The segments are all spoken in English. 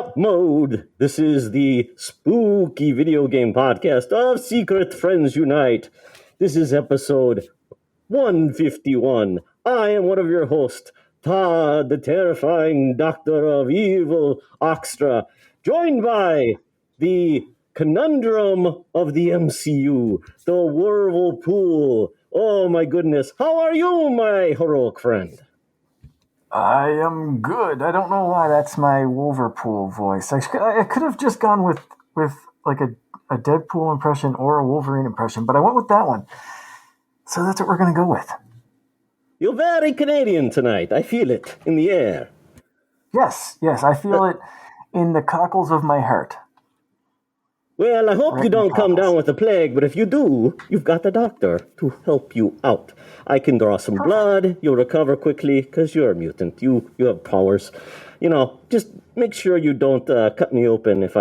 Co-op Mode. This is the spooky video game podcast of Secret Friends Unite. This is episode 151. I am one of your hosts, Todd, the terrifying doctor of evil Oxtra, joined by the conundrum of the MCU, the whirlpool. Oh my goodness. How are you, my heroic friend? I am good. I don't know why that's my Wolverpool voice. I could have just gone with like a Deadpool impression or a Wolverine impression, but I went with that one. So that's what we're going to go with. You're very Canadian tonight. I feel it in the air. Yes, I feel it in the cockles of my heart. Well, I hope you don't come down with the plague, but if you do, you've got the doctor to help you out. I can draw some blood. You'll recover quickly because you're a mutant. You have powers. Just make sure you don't cut me open if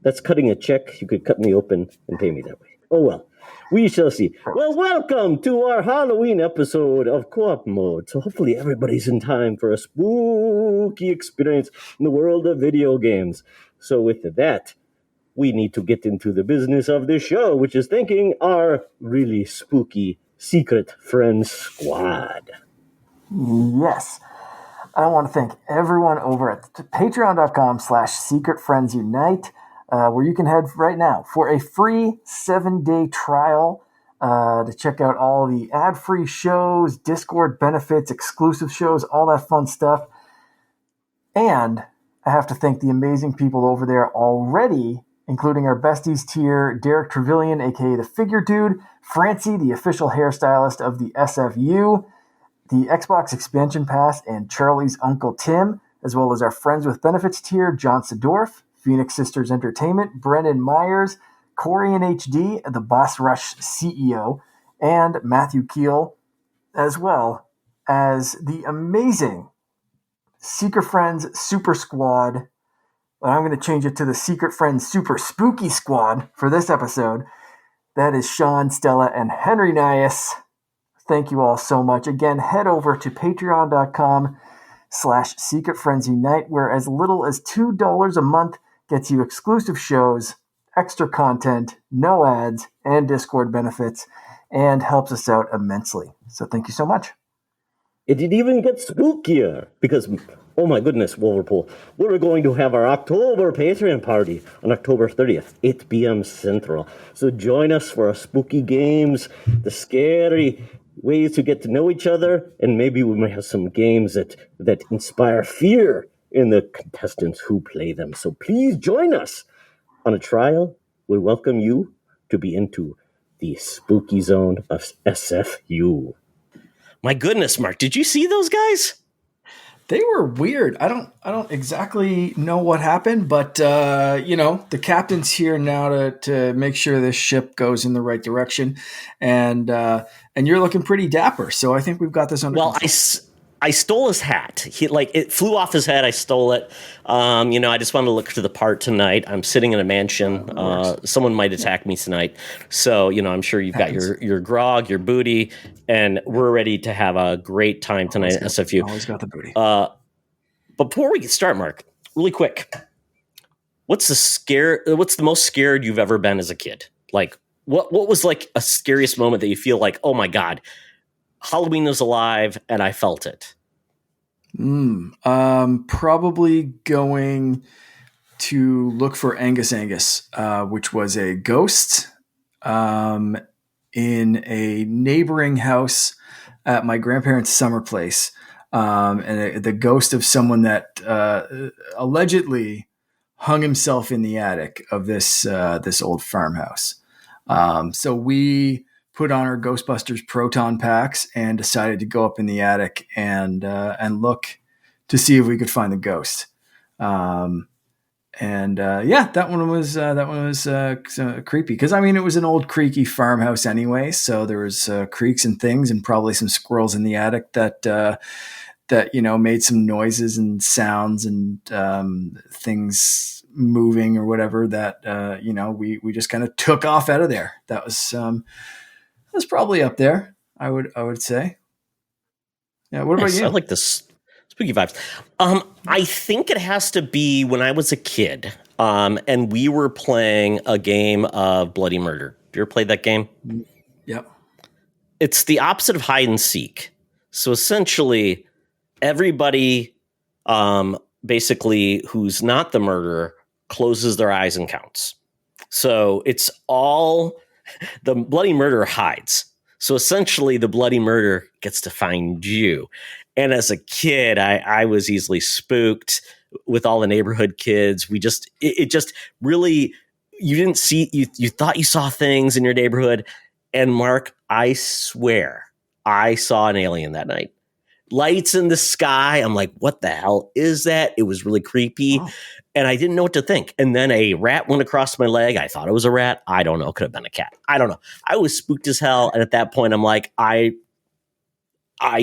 that's cutting a check. You could cut me open and pay me that way. Oh, well. We shall see. Well, welcome to our Halloween episode of Co-op Mode. So hopefully everybody's in time for a spooky experience in the world of video games. So with that, we need to get into the business of this show, which is thanking our really spooky Secret Friends squad. Yes. I want to thank everyone over at patreon.com/secretfriendsunite, where you can head right now for a free 7-day trial to check out all the ad-free shows, Discord benefits, exclusive shows, all that fun stuff. And I have to thank the amazing people over there already, including our besties tier, Derek Trevelyan, aka the Figure Dude, Francie, the official hairstylist of the SFU, the Xbox Expansion Pass, and Charlie's Uncle Tim, as well as our Friends with Benefits tier, John Sedorf, Phoenix Sisters Entertainment, Brennan Myers, Corey in HD, the Boss Rush CEO, and Matthew Keel, as well as the amazing Secret Friends Super Squad. I'm going to change it to the Secret Friends Super Spooky Squad for this episode. That is Sean, Stella, and Henry Nias. Thank you all so much. Again, head over to patreon.com/secretfriendsunite, where as little as $2 a month gets you exclusive shows, extra content, no ads, and Discord benefits, and helps us out immensely. So thank you so much. It did even get spookier because, oh my goodness, Wolverpool, we're going to have our October Patreon party on October 30th, 8 p.m. Central. So join us for our spooky games, the scary ways to get to know each other, and maybe we might have some games that inspire fear in the contestants who play them. So please join us on a trial. We welcome you to be into the spooky zone of SFU. My goodness, Mark, did you see those guys? They were weird. I don't exactly know what happened, but the captain's here now to make sure this ship goes in the right direction, and you're looking pretty dapper. So I think we've got this under control. I stole his hat. It flew off his head. I stole it. I just wanted to look to the part tonight. I'm sitting in a mansion. Someone might attack me tonight. So, I'm sure you've got your grog, your booty, and we're ready to have a great time tonight at SFU. Always got the booty. But before we get started, Mark, really quick, what's the most scared you've ever been as a kid? Like, what was like a scariest moment that you feel like, oh my God, Halloween is alive and I felt it? Probably going to look for Angus, which was a ghost in a neighboring house at my grandparents' summer place. And the ghost of someone that allegedly hung himself in the attic of this old farmhouse. So we put on our Ghostbusters proton packs and decided to go up in the attic and look to see if we could find the ghost. That one was creepy because it was an old creaky farmhouse anyway. So there was creaks and things and probably some squirrels in the attic that made some noises and sounds and things moving or whatever that we just kind of took off out of there. That was probably up there. I would say. Yeah. What about you? I like this. Spooky vibes. I think it has to be when I was a kid, and we were playing a game of Bloody Murder. Have you ever played that game? Yep. It's the opposite of hide and seek. So essentially, everybody, basically, who's not the murderer, closes their eyes and counts. So it's all the bloody murderer hides. So essentially, the bloody murderer gets to find you. And as a kid, I was easily spooked with all the neighborhood kids. It just really, you didn't see, you thought you saw things in your neighborhood. And Mark, I swear, I saw an alien that night. Lights in the sky. I'm like, what the hell is that? It was really creepy. Wow. And I didn't know what to think. And then a rat went across my leg. I thought it was a rat. I don't know. It could have been a cat. I don't know. I was spooked as hell. And at that point, I'm like, I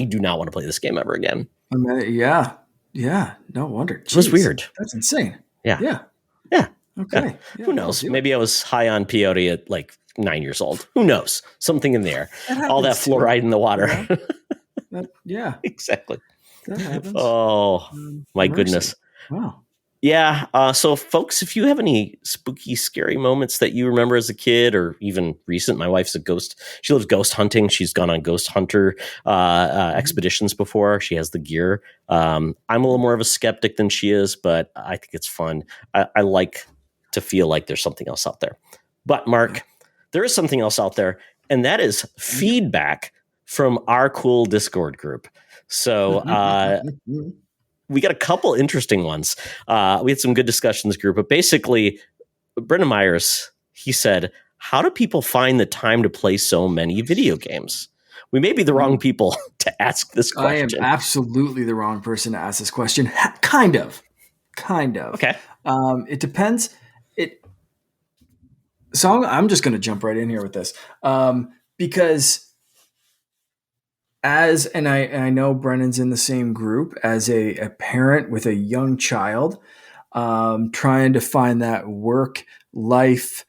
do not want to play this game ever again. Yeah. Yeah. No wonder. Jeez, it was weird. That's insane. Yeah. Yeah. Yeah. Okay. Yeah. Yeah, who knows? Maybe I was high on peyote at like 9 years old. Who knows? Something in there. All that fluoride in the water. Yeah. Exactly. That happens. Oh, my goodness. Wow. Yeah. So, folks, if you have any spooky, scary moments that you remember as a kid or even recent, my wife's a ghost. She loves ghost hunting. She's gone on ghost hunter expeditions before. She has the gear. I'm a little more of a skeptic than she is, but I think it's fun. I like to feel like there's something else out there. But, Mark, there is something else out there, and that is feedback from our cool Discord group. So, we got a couple interesting ones. We had some good discussions group, but basically, Brendan Myers, he said, how do people find the time to play so many video games? We may be the wrong people to ask this question. I am absolutely the wrong person to ask this question. Kind of. Okay. It depends. So I'm just going to jump right in here with this because I know Brennan's in the same group as a parent with a young child, trying to find that work life,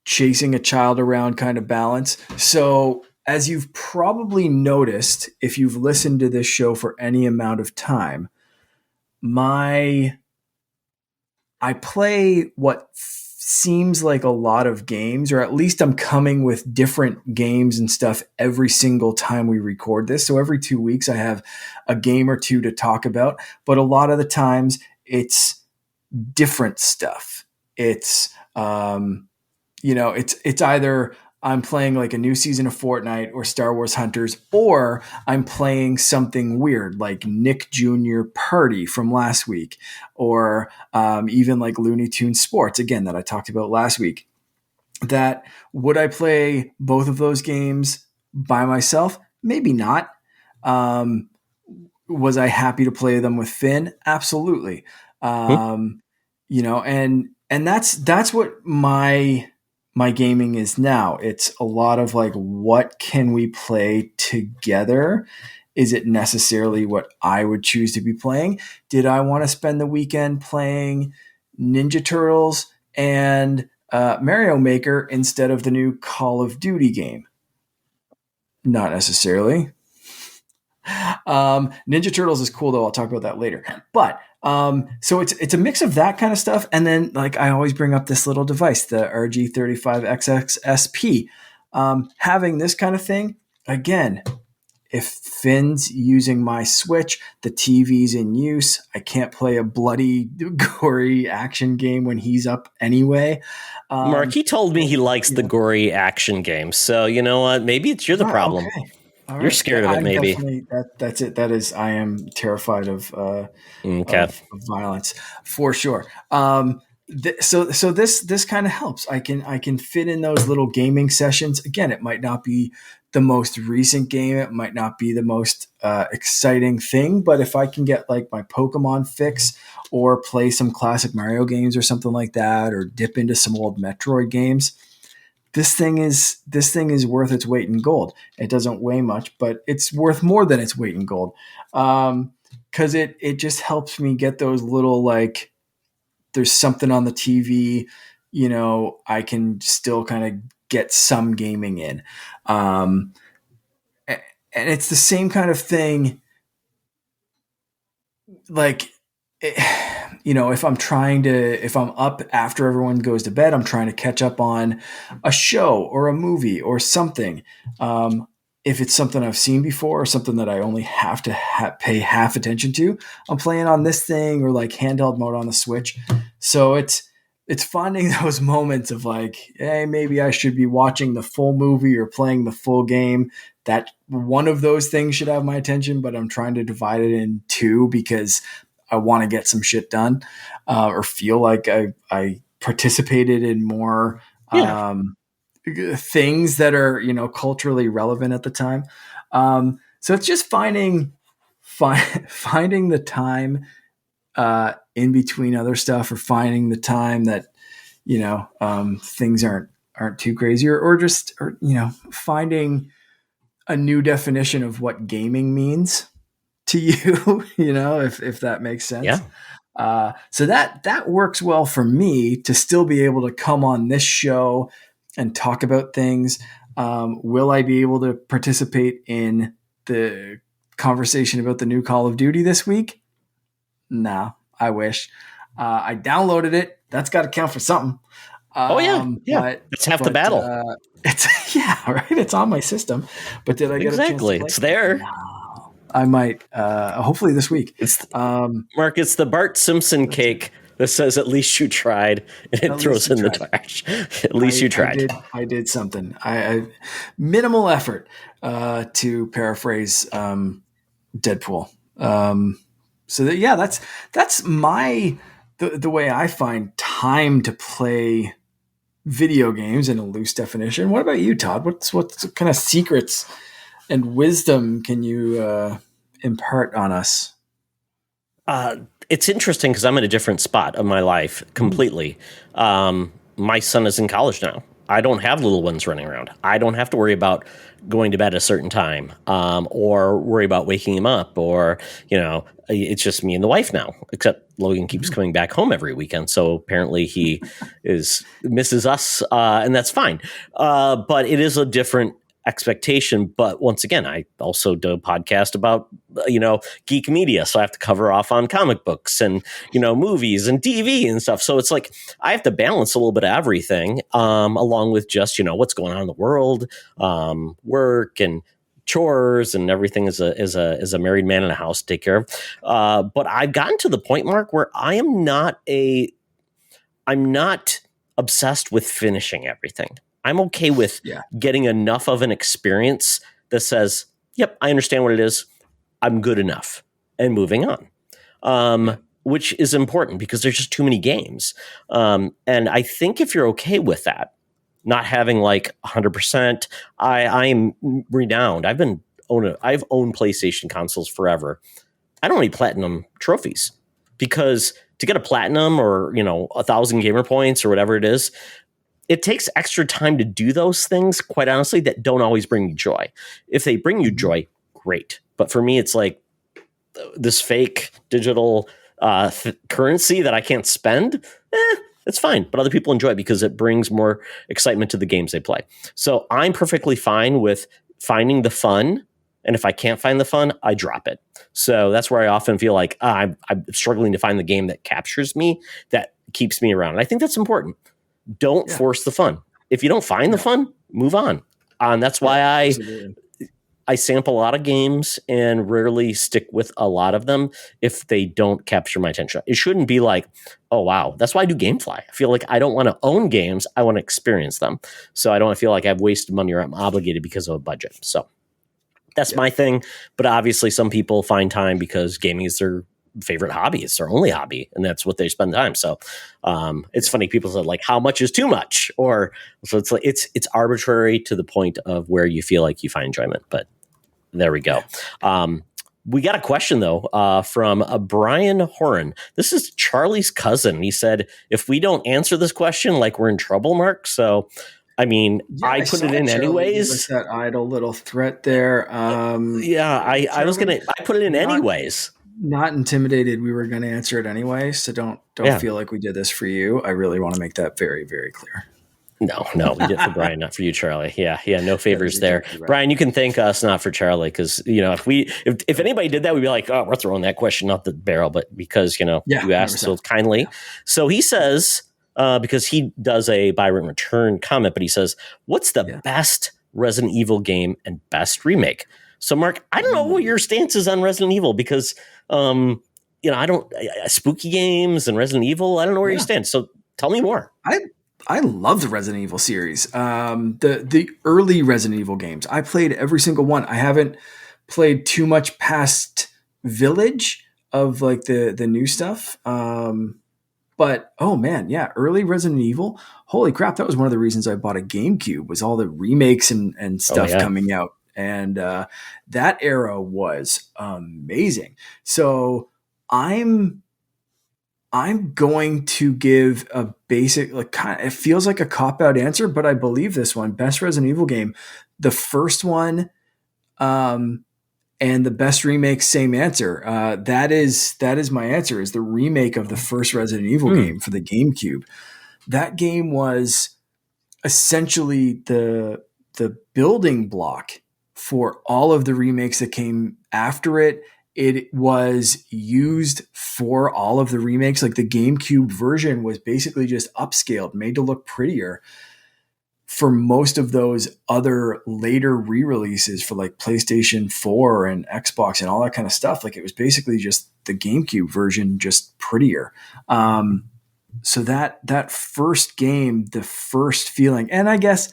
chasing a child around kind of balance. So as you've probably noticed, if you've listened to this show for any amount of time, I play what seems like a lot of games, or at least I'm coming with different games and stuff every single time we record this. So every 2 weeks I have a game or two to talk about, but a lot of the times it's different stuff. It's, it's either I'm playing like a new season of Fortnite or Star Wars Hunters, or I'm playing something weird like Nick Jr. Party from last week, or even like Looney Tunes Sports, again, that I talked about last week. That would I play both of those games by myself? Maybe not. Was I happy to play them with Finn? Absolutely. And that's what my gaming is now. It's a lot of like, what can we play together? Is it necessarily what I would choose to be playing? Did I want to spend the weekend playing Ninja Turtles and Mario Maker instead of the new Call of Duty game? Not necessarily. Ninja Turtles is cool though. I'll talk about that later. But so it's a mix of that kind of stuff, and then like I always bring up this little device, the RG35XXSP. Having this kind of thing, again, if Finn's using my Switch, the TV's in use, I can't play a bloody, gory action game when he's up anyway. Mark, he told me he likes the gory action games, so you know what? Maybe you're the problem. Okay. You're scared of it, maybe. That's it. That is, I am terrified of violence for sure. So this kind of helps. I can fit in those little gaming sessions. Again, it might not be the most recent game. It might not be the most exciting thing, but if I can get like my Pokemon fix or play some classic Mario games or something like that, or dip into some old Metroid games, this thing is worth its weight in gold. It doesn't weigh much, but it's worth more than its weight in gold. Cause it just helps me get those little, like, there's something on the TV, I can still kind of get some gaming in. And it's the same kind of thing like, if I'm up after everyone goes to bed, I'm trying to catch up on a show or a movie or something. If it's something I've seen before or something that I only have to pay half attention to, I'm playing on this thing or like handheld mode on the Switch. So it's finding those moments of like, hey, maybe I should be watching the full movie or playing the full game. That one of those things should have my attention, but I'm trying to divide it in two because I want to get some shit done, or feel like I participated in more things that are, culturally relevant at the time. So it's just finding the time in between other stuff, or finding the time that, things aren't too crazy, or just finding a new definition of what gaming means to you, if that makes sense. So that works well for me to still be able to come on this show and talk about things. Will I be able to participate in the conversation about the new Call of Duty this week? No, I wish. I downloaded it. That's got to count for something. But it's half the battle. It's right. It's on my system, but did I get a chance to play? It's there. No. I might. Hopefully this week. Mark, it's the Bart Simpson cake that says "At least you tried," and it throws in the trash. At least you tried. I did something. I minimal effort, to paraphrase Deadpool. So that's the way I find time to play video games in a loose definition. What about you, Todd? What kind of secrets and wisdom can you impart on us? It's interesting because I'm in a different spot of my life completely. My son is in college now. I don't have little ones running around. I don't have to worry about going to bed at a certain time, or worry about waking him up, or, it's just me and the wife now, except Logan keeps coming back home every weekend. So apparently he misses us, and that's fine. But it is a different expectation. But once again, I also do a podcast about, geek media. So I have to cover off on comic books and, movies and TV and stuff. So it's like, I have to balance a little bit of everything, along with just, what's going on in the world, work and chores and everything as a married man in a house to take care of. But I've gotten to the point, Mark, where I'm not obsessed with finishing everything. I'm okay with getting enough of an experience that says, yep, I understand what it is. I'm good enough, and moving on, which is important because there's just too many games. And I think if you're okay with that, not having like 100%, I'm renowned. I've owned PlayStation consoles forever. I don't need platinum trophies, because to get a platinum or, 1,000 gamer points or whatever it is, it takes extra time to do those things, quite honestly, that don't always bring you joy. If they bring you joy, great. But for me, it's like this fake digital currency that I can't spend. It's fine. But other people enjoy it because it brings more excitement to the games they play. So I'm perfectly fine with finding the fun. And if I can't find the fun, I drop it. So that's where I often feel like I'm struggling to find the game that captures me, that keeps me around. And I think that's important. Don't force the fun. If you don't find the fun, move on. And that's why I sample a lot of games and rarely stick with a lot of them if they don't capture my attention. It shouldn't be like, oh, wow. That's why I do Gamefly. I feel like I don't want to own games. I want to experience them. So I don't feel like I've wasted money or I'm obligated because of a budget. So that's my thing. But obviously some people find time because gaming is their favorite hobby. It's their only hobby, and that's what they spend time. So it's funny. People said, like, how much is too much? Or so it's like it's arbitrary to the point of where you feel like you find enjoyment. But there we go. We got a question though from Brian Horan. This is Charlie's cousin. He said, if we don't answer this question, like, we're in trouble, Mark. So I mean, I put it in anyways. That idle little threat there. I put it in anyways. Not intimidated. We were going to answer it anyway. So don't feel like we did this for you. I really want to make that very, very clear. No, we did it for Brian, not for you, Charlie. Yeah, no favors there. exactly right. Brian, you can thank us, not for Charlie, because if anybody did that, we'd be like, oh, we're throwing that question out the barrel. But because you asked 100%. so kindly, so he says because he does a Byron return comment, but he says, "What's the best Resident Evil game and best remake?" So, Mark, I don't know what your stance is on Resident Evil because I don't spooky games and Resident Evil. I don't know where you stand. So, tell me more. I love the Resident Evil series. The early Resident Evil games. I played every single one. I haven't played too much past Village of like the new stuff. But oh man, yeah, early Resident Evil. Holy crap, that was one of the reasons I bought a GameCube was all the remakes and stuff coming out. And that era was amazing. So I'm going to give a basic, it feels like a cop-out answer, but I believe this one. Best Resident Evil game. The first one and the best remake, same answer. That is my answer, is the remake of the first Resident Evil game for the GameCube. That game was essentially the building block for all of the remakes that came after it. It was used for all of the remakes. Like the GameCube version was basically just upscaled, made to look prettier for most of those other later re-releases for like PlayStation 4 and Xbox and all that kind of stuff. Like it was basically just the GameCube version, just prettier. So that first game, the first feeling, and I guess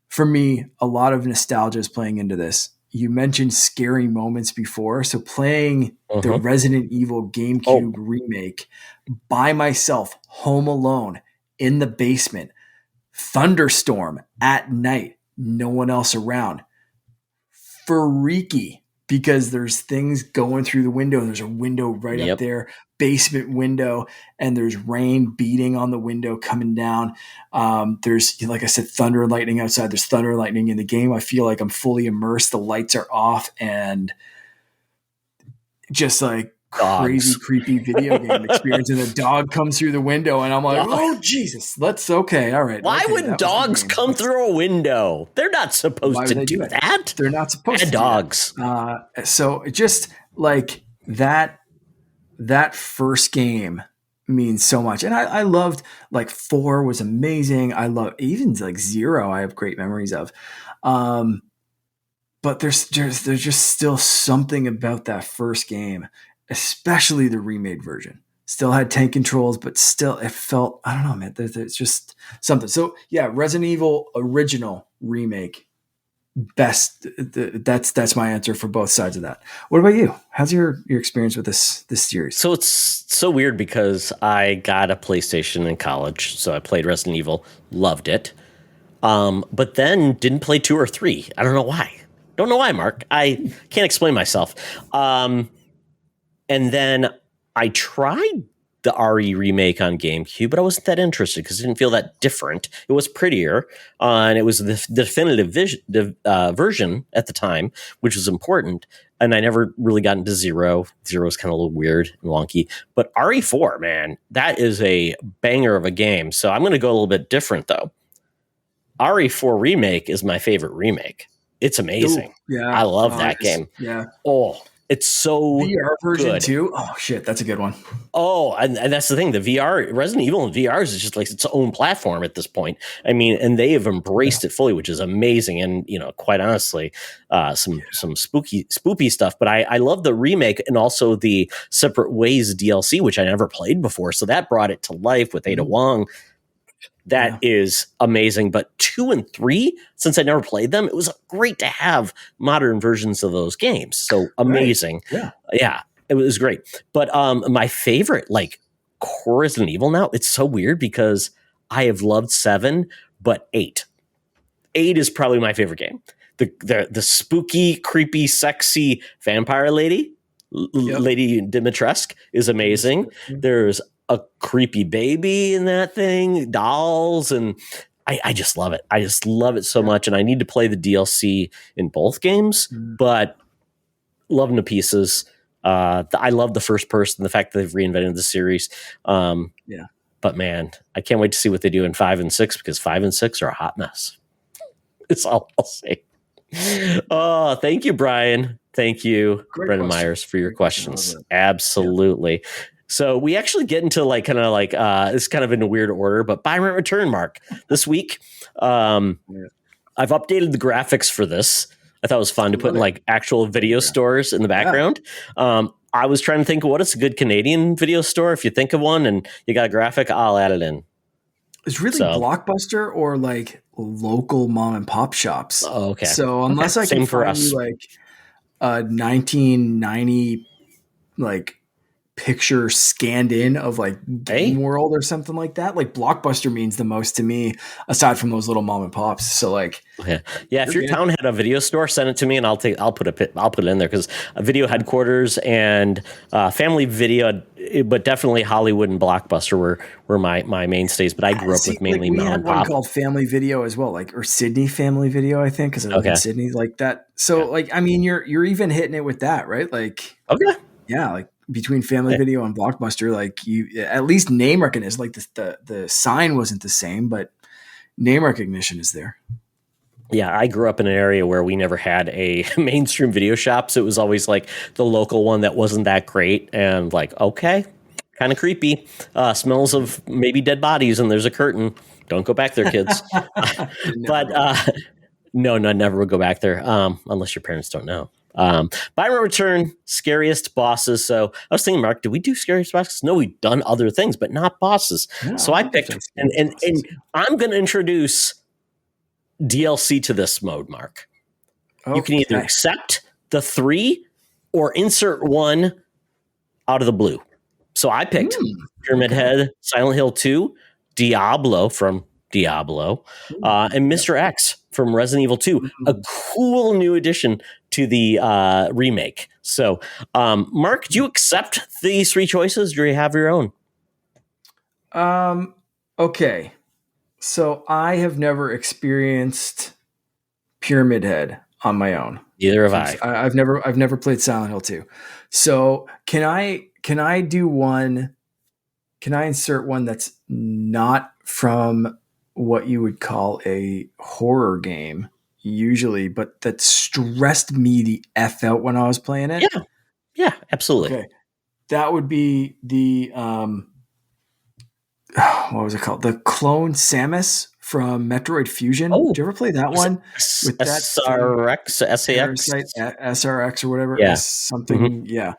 for me, a lot of nostalgia is playing into this. You mentioned scary moments before. So playing the Resident Evil GameCube remake by myself, home alone, in the basement, thunderstorm at night, no one else around. Freaky, because there's things going through the window. There's a window right up there, basement window, and there's rain beating on the window coming down. There's, like I said, thunder and lightning outside. There's thunder and lightning in the game. I feel like I'm fully immersed. The lights are off and just like crazy, creepy video game experience. And the dog comes through the window and I'm like, oh, Jesus, okay. All right. Why would dogs come through a window? They're not supposed to do that. They're not supposed to. Dogs. So just like that first game means so much. And I loved, like, 4 was amazing. I love even like 0. I have great memories of. But there's just still something about that first game, especially the remade version. Still had tank controls, but still it felt, I don't know, man, it's just something. So yeah, Resident Evil original remake, best. That's my answer for both sides of that. What about you? How's your experience with this series? So it's so weird because I got a PlayStation in college, so I played Resident Evil, loved it, but then didn't play 2 or 3. I don't know why. Don't know why, Mark. I can't explain myself. And then I tried the RE remake on GameCube, but I wasn't that interested because it didn't feel that different. It was prettier, and it was the definitive version at the time, which was important. And I never really got into 0. 0 is kind of a little weird and wonky. But RE4, man, that is a banger of a game. So I'm going to go a little bit different, though. RE4 Remake is my favorite remake. It's amazing. Ooh, yeah, I love that game. Yeah. Oh, it's so VR version good. too. Oh shit, that's a good one. Oh, and that's the thing. The VR Resident Evil in VR is just like its own platform at this point. I mean, and they have embraced it fully, which is amazing. And quite honestly, some spoopy stuff. But I love the remake and also the Separate Ways DLC, which I never played before. So that brought it to life with Ada Wong. That is amazing. But 2 and 3, since I never played them, it was great to have modern versions of those games. So amazing. Right. Yeah, it was great. But my favorite, like, core Resident Evil now, it's so weird because I have loved 7, but 8. 8 is probably my favorite game. The spooky, creepy, sexy vampire lady, Lady Dimitrescu, is amazing. There's a creepy baby in that thing, dolls, and I just love it. I just love it so much, and I need to play the DLC in both games, but love them to pieces. I love the first person, the fact that they've reinvented the series. But But man, I can't wait to see what they do in 5 and 6 because 5 and 6 are a hot mess. It's all I'll say. Oh, thank you, Brian. Thank you, Great Brendan question. Myers, for your Great question. questions. Absolutely. Yeah. So we actually get into it's kind of in a weird order, but buy, rent, return, Mark. This week, I've updated the graphics for this. I thought it was fun to put in like actual video stores in the background. I was trying to think of what is a good Canadian video store. If you think of one and you got a graphic, I'll add it in. It's really Blockbuster or like local mom and pop shops. Oh, okay. So unless I can find you like a 1990 like picture scanned in of like Game World or something like that, like Blockbuster means the most to me aside from those little mom and pops. So like if your town had a video store, send it to me and I'll put it in there, because a video headquarters and family video, but definitely Hollywood and Blockbuster were my mainstays, but I grew up with mainly mom and pop. We had one called Family Video as well, like, or Sydney Family Video, I think, because I live in Sydney, like that. So like, I mean, you're even hitting it with that, right? Like, like between Family Video and Blockbuster, like you at least name recognition, like the sign wasn't the same, but name recognition is there. Yeah, I grew up in an area where we never had a mainstream video shop, so it was always like the local one that wasn't that great, and like, okay, kind of creepy. Smells of maybe dead bodies, and there's a curtain. Don't go back there, kids. But no, never would go back there, unless your parents don't know. Buy, rent, return, scariest bosses. So I was thinking, Mark, did we do scariest bosses? No, we've done other things, but not bosses. No, so I picked, and I'm going to introduce DLC to this mode, Mark. Okay. You can either accept the 3 or insert one out of the blue. So I picked Pyramid Head, Silent Hill 2, Diablo from Diablo, and Mr. X from Resident Evil 2, a cool new addition to the remake. So, Mark, do you accept these 3 choices, or do you have your own? Okay. So I have never experienced Pyramid Head on my own. Neither have I. I've never played Silent Hill 2. So can I do one? Can I insert one that's not from what you would call a horror game usually, but that stressed me the F out when I was playing it? Yeah, absolutely. Okay. That would be the, what was it called? The clone Samus from Metroid Fusion. Did you ever play that one? With that SRX, SAX? SRX or whatever. Yeah. Something. Yeah.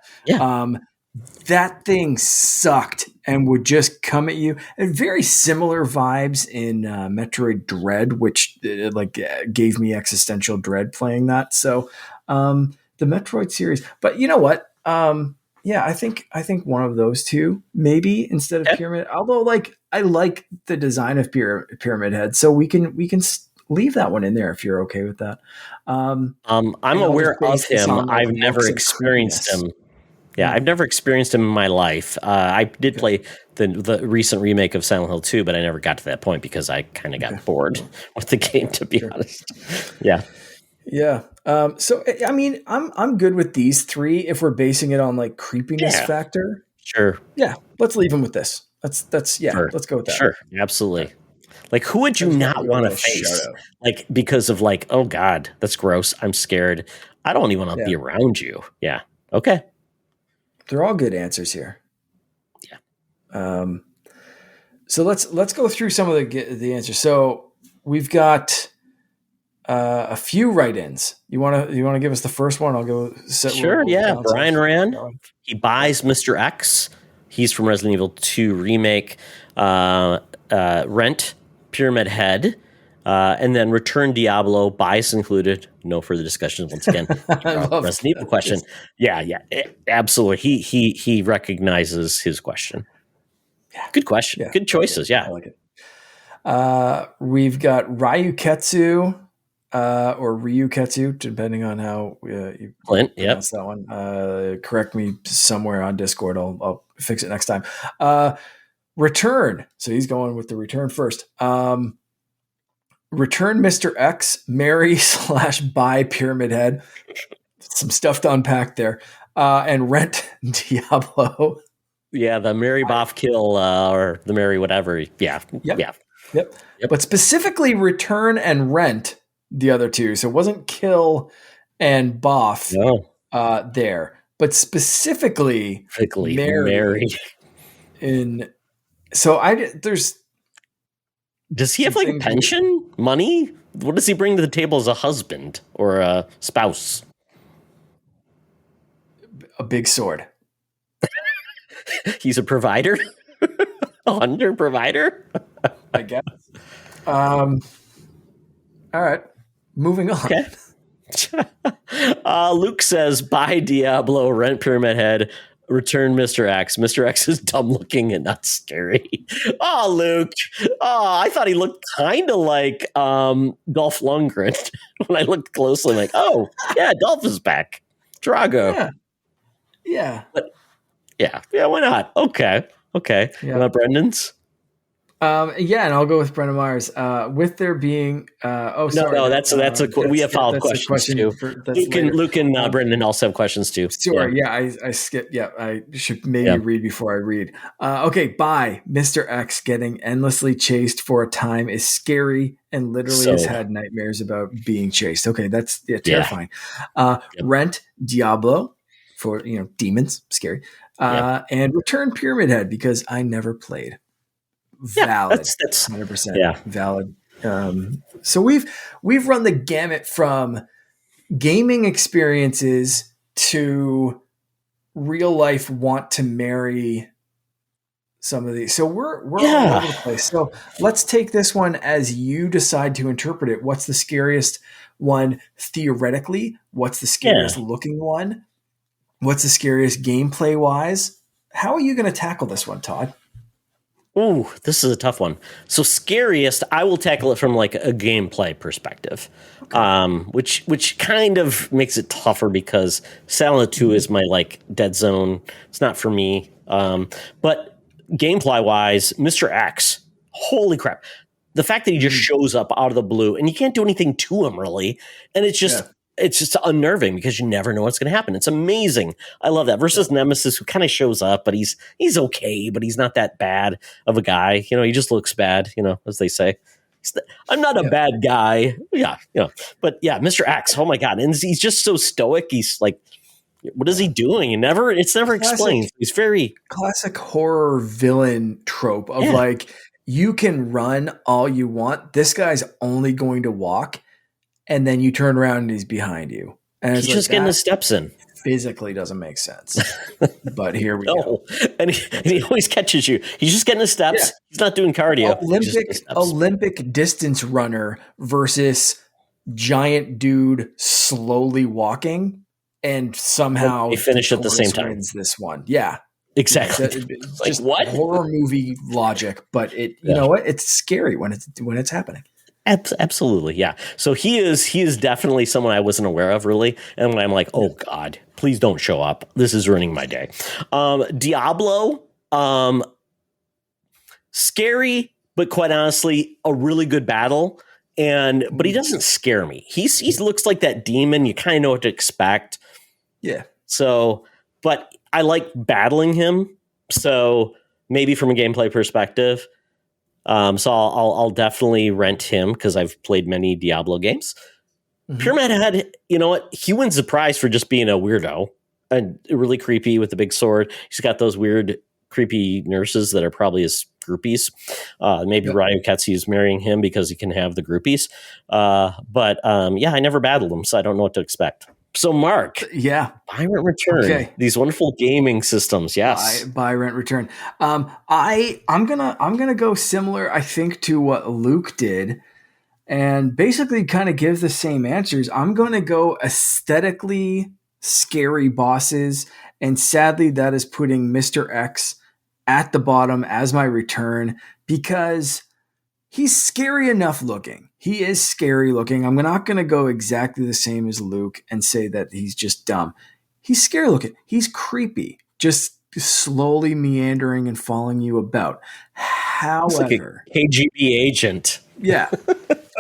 That thing sucked and would just come at you. And very similar vibes in Metroid Dread, which gave me existential dread playing that. So the Metroid series. But you know what? I think one of those two maybe instead of Pyramid. Although I like the design of Pyramid Head, so we can leave that one in there if you're okay with that. I'm aware of him. I've never experienced him. Yeah, I've never experienced him in my life. I did play the recent remake of Silent Hill 2, but I never got to that point because I kind of got bored with the game, to be honest. Yeah. Yeah. So I mean, I'm good with these 3 if we're basing it on like creepiness factor. Sure. Yeah. Let's leave them with this. Let's let's go with that. Sure. Absolutely. Like, who would you not want to face? Like, because of like, oh God, that's gross. I'm scared. I don't even want to be around you. Yeah. Okay. They're all good answers here. Yeah. So let's go through some of the answers. So we've got a few write-ins. You want to give us the first one? I'll go. Sure. Brian Rand. He buys Mr. X. He's from Resident Evil 2 remake. Rent Pyramid Head. And then Return Diablo, bias included. No further discussions. Once again, Resident Evil question. Yeah, absolutely. He recognizes his question. Yeah. Good question. Yeah. Good choices. Yeah, I like it. We've got Ryuketsu or Ryuketsu, depending on how you pronounce that one. Correct me somewhere on Discord. I'll fix it next time. Return. So he's going with the return first. Return Mr. X, marry / buy Pyramid Head. Some stuff to unpack there. And rent Diablo. Yeah, the Mary Boff kill or the Mary whatever. Yeah. Yep. But specifically return and rent the other two. So it wasn't kill and Boff there, but specifically Mary. There's. Does he have like a pension money? What does he bring to the table as a husband or a spouse? A big sword. He's a provider. A hunter provider. I guess. All right. Moving on. Okay. Luke says, "Buy Diablo, rent Pyramid Head, return Mr. X. Mr. X is dumb looking and not scary." Oh, Luke. Oh, I thought he looked kind of like Dolph Lundgren. When I looked closely, I'm like, oh, yeah, Dolph is back. Drago. Yeah. But, yeah, why not? Okay. Yeah. Brendan's? And I'll go with Brendan Myers. With there being, that's we have follow-up questions too. Luke and Brendan also have questions too. Sure, I skipped. Yeah, I should maybe read before I read. Okay, bye. Mr. X getting endlessly chased for a time is scary and literally has had nightmares about being chased. Okay, that's terrifying. Rent Diablo for demons, scary. And return Pyramid Head because I never played. Valid. That's 100% valid. So we've run the gamut from gaming experiences to real life want to marry some of these. So we're all over the place. So let's take this one as you decide to interpret it. What's the scariest one theoretically? What's the scariest looking one? What's the scariest gameplay wise? How are you going to tackle this one, Todd? Ooh, this is a tough one. So scariest, I will tackle it from like a gameplay perspective, which kind of makes it tougher because Silent 2 is my like dead zone. It's not for me. But gameplay wise, Mr. X, holy crap. The fact that he just shows up out of the blue and you can't do anything to him really. And it's just unnerving because you never know what's going to happen. It's amazing. I love that. Versus Nemesis, who kind of shows up, but he's okay, but he's not that bad of a guy. He just looks bad, as they say. I'm not a bad guy. Yeah, But yeah, Mr. X, oh my God. And he's just so stoic. He's like, what is he doing? It's never explained. He's very classic horror villain trope of like, you can run all you want. This guy's only going to walk. And then you turn around and he's behind you. And he's just getting his steps in. Physically doesn't make sense. But here we go. And he always catches you. He's just getting his steps. Yeah. He's not doing cardio. Olympic distance runner versus giant dude slowly walking. And somehow they finish at the same time. Wins this one. Yeah. Exactly. It's just what? Horror movie logic. But you know what? It's scary when it's happening. Absolutely, yeah. So he is definitely someone I wasn't aware of really, and when I'm like, oh God, please don't show up. This is ruining my day. Diablo, scary, but quite honestly, a really good battle. But he doesn't scare me. He looks like that demon. You kind of know what to expect. Yeah. So, but I like battling him. So maybe from a gameplay perspective. So I'll definitely rent him because I've played many Diablo games. Mm-hmm. Pyramid Head, you know what? He wins the prize for just being a weirdo and really creepy with the big sword. He's got those weird, creepy nurses that are probably his groupies. Maybe Ryu Ketsu's marrying him because he can have the groupies. But I never battled him, so I don't know what to expect. So Mark, buy, rent, return. Okay. These wonderful gaming systems. Yes, buy, rent, return. I'm gonna go similar, I think, to what Luke did, and basically kind of give the same answers. I'm gonna go aesthetically scary bosses, and sadly, that is putting Mr. X at the bottom as my return because he's scary enough looking. He is scary looking. I'm not going to go exactly the same as Luke and say that he's just dumb. He's scary looking. He's creepy, just slowly meandering and following you about. However, like a KGB agent. Yeah.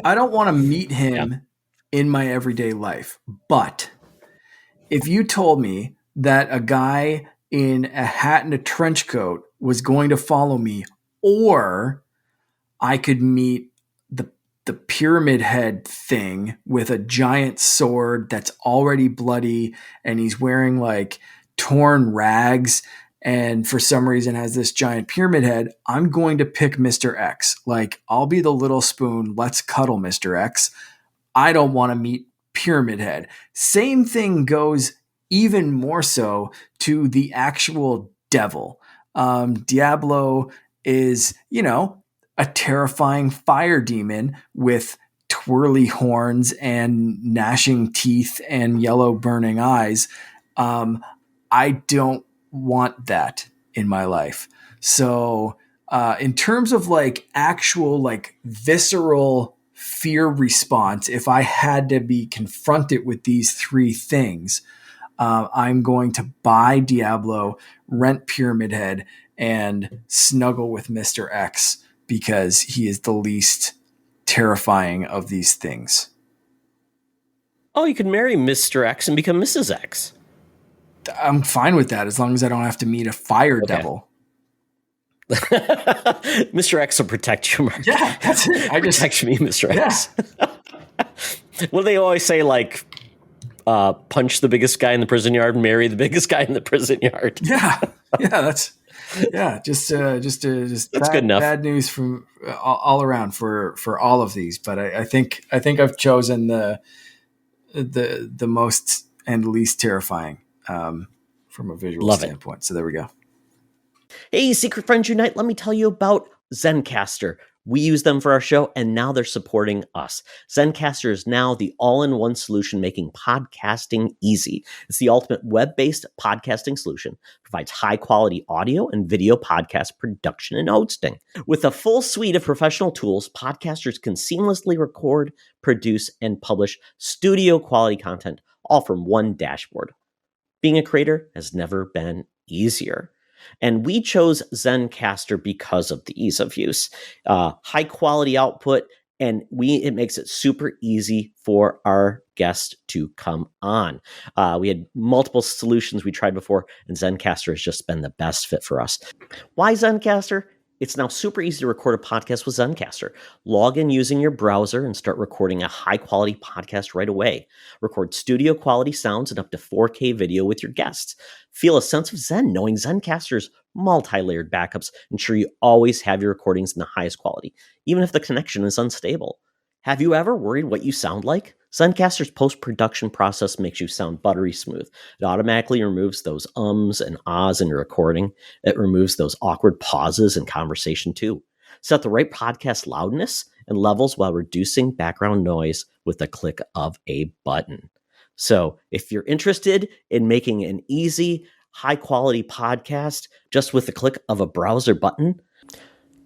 I don't want to meet him in my everyday life. But if you told me that a guy in a hat and a trench coat was going to follow me, or I could meet the pyramid head thing with a giant sword that's already bloody, and he's wearing like torn rags, and for some reason has this giant pyramid head. I'm going to pick Mr. X. Like, I'll be the little spoon. Let's cuddle, Mr. X. I don't want to meet Pyramid Head. Same thing goes even more so to the actual devil. Diablo is, a terrifying fire demon with twirly horns and gnashing teeth and yellow burning eyes. I don't want that in my life. So in terms of like actual like visceral fear response, if I had to be confronted with these three things, I'm going to buy Diablo, rent Pyramid Head, and snuggle with Mr. X because he is the least terrifying of these things. Oh, you could marry Mr. X and become Mrs. X. I'm fine with that as long as I don't have to meet a fire devil. Mr. X will protect you, Mark. Yeah, that's it. Protect me, Mr. X. Well, they always say, like, punch the biggest guy in the prison yard, marry the biggest guy in the prison yard. That's that's good enough. Bad news from all around for all of these, but I think I've chosen the most and least terrifying from a visual standpoint. So there we go. Hey, Secret Friends Unite, let me tell you about Zencastr. We use them for our show, and now they're supporting us. Zencastr is now the all-in-one solution making podcasting easy. It's the ultimate web-based podcasting solution. Provides high-quality audio and video podcast production and hosting. With a full suite of professional tools, podcasters can seamlessly record, produce, and publish studio-quality content, all from one dashboard. Being a creator has never been easier. And we chose Zencastr because of the ease of use, high quality output, and it makes it super easy for our guests to come on. We had multiple solutions we tried before, and Zencastr has just been the best fit for us. Why Zencastr? It's now super easy to record a podcast with Zencastr. Log in using your browser and start recording a high-quality podcast right away. Record studio-quality sounds and up to 4K video with your guests. Feel a sense of zen knowing Zencastr's multi-layered backups ensure you always have your recordings in the highest quality, even if the connection is unstable. Have you ever worried what you sound like? Zencastr's post-production process makes you sound buttery smooth. It automatically removes those ums and ahs in your recording. It removes those awkward pauses in conversation too. Set the right podcast loudness and levels while reducing background noise with the click of a button. So if you're interested in making an easy, high-quality podcast just with the click of a browser button,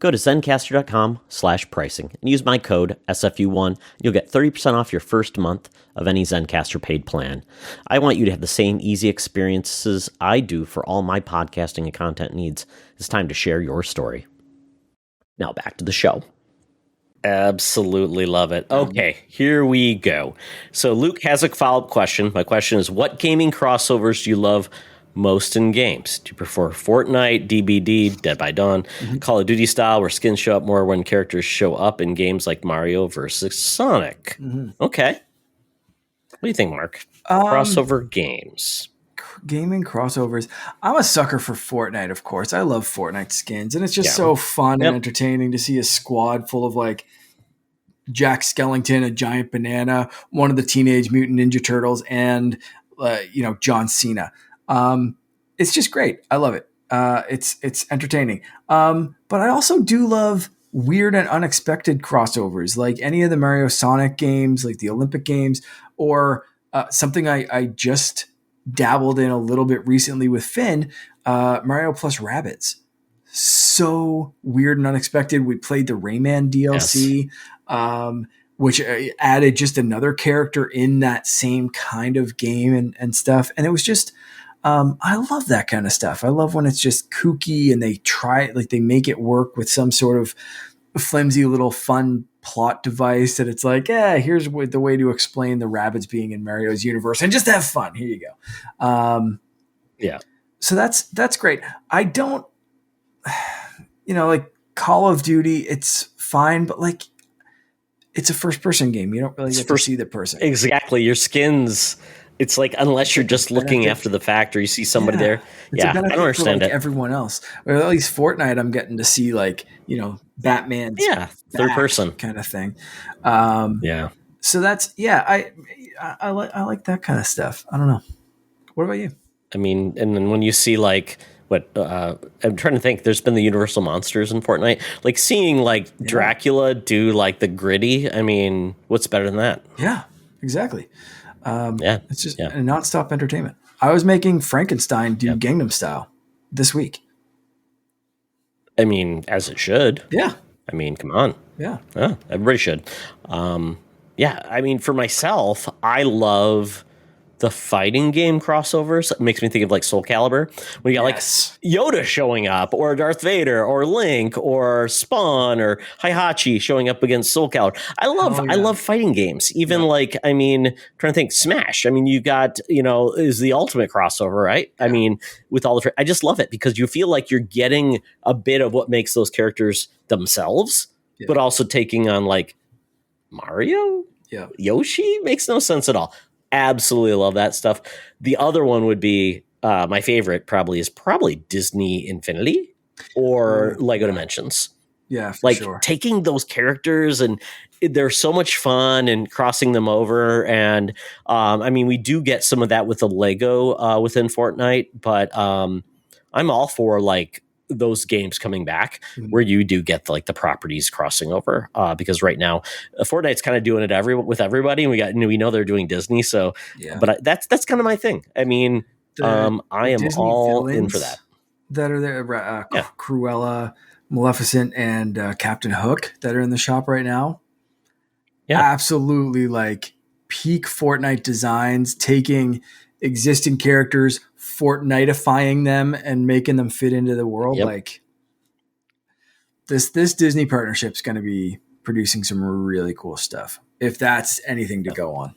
go to zencastr.com/pricing and use my code SFU1. You'll get 30% off your first month of any Zencastr paid plan. I want you to have the same easy experiences I do for all my podcasting and content needs. It's time to share your story. Now back to the show. Absolutely love it. Okay, here we go. So Luke has a follow-up question. My question is, what gaming crossovers do you love most in games? Do you prefer Fortnite, DBD, Dead by Dawn, Call of Duty style, where skins show up more when characters show up in games like Mario versus Sonic? Okay. What do you think, Mark? Crossover games. Gaming crossovers. I'm a sucker for Fortnite, of course. I love Fortnite skins, and it's just so fun and entertaining to see a squad full of like Jack Skellington, a giant banana, one of the Teenage Mutant Ninja Turtles, and John Cena. It's just great. I love it. It's entertaining. But I also do love weird and unexpected crossovers, like any of the Mario Sonic games, like the Olympic games, or something I just dabbled in a little bit recently with Finn, Mario plus Rabbids. So weird and unexpected. We played the Rayman DLC, which added just another character in that same kind of game and stuff. And it was just, I love that kind of stuff. I love when it's just kooky and they make it work with some sort of flimsy little fun plot device that it's like, here's the way to explain the Rabbids being in Mario's universe and just have fun. Here you go. So that's great. I don't, like Call of Duty, it's fine, but like it's a first person game. You don't really get to see the person. Exactly. Your skins. It's like, unless you're just looking after the fact or you see somebody there. It's Yeah. a benefit I don't understand for like it. everyone else. Or at least Fortnite, I'm getting to see like, Batman's third person kind of thing. Yeah. So that's, I like that kind of stuff. I don't know. What about you? I mean, and then when you see like I'm trying to think, there's been the Universal Monsters in Fortnite, like seeing like Dracula do like the gritty. I mean, what's better than that? Yeah, exactly. It's just Yeah. a nonstop entertainment. I was making Frankenstein do Gangnam Style this week. I mean, as it should. Yeah. I mean, come on. Yeah. Everybody should. I mean, for myself, I love the fighting game crossovers. It makes me think of like Soul Calibur, when you got like Yoda showing up, or Darth Vader, or Link, or Spawn, or Heihachi showing up against Soul Calibur. I love fighting games. Even like, I mean, trying to think, Smash. I mean, you got, is the ultimate crossover, right? Yeah. I mean, with all I just love it because you feel like you're getting a bit of what makes those characters themselves, but also taking on like Mario, Yoshi. Makes no sense at all. Absolutely love that stuff. The other one would be my favorite probably Disney Infinity or Lego Dimensions. Yeah, for like sure. Taking those characters, and they're so much fun, and crossing them over. And I mean, we do get some of that with the Lego within Fortnite, but I'm all for like those games coming back where you do get like the properties crossing over, because right now Fortnite's kind of doing it with everybody, and we know they're doing Disney, so but that's kind of my thing. I mean, I am Disney all in for that are there. Cruella, Maleficent, and Captain Hook that are in the shop right now. Absolutely, like peak Fortnite designs, taking existing characters, Fortniteifying them, and making them fit into the world. Like this Disney partnership is going to be producing some really cool stuff, if that's anything to go on.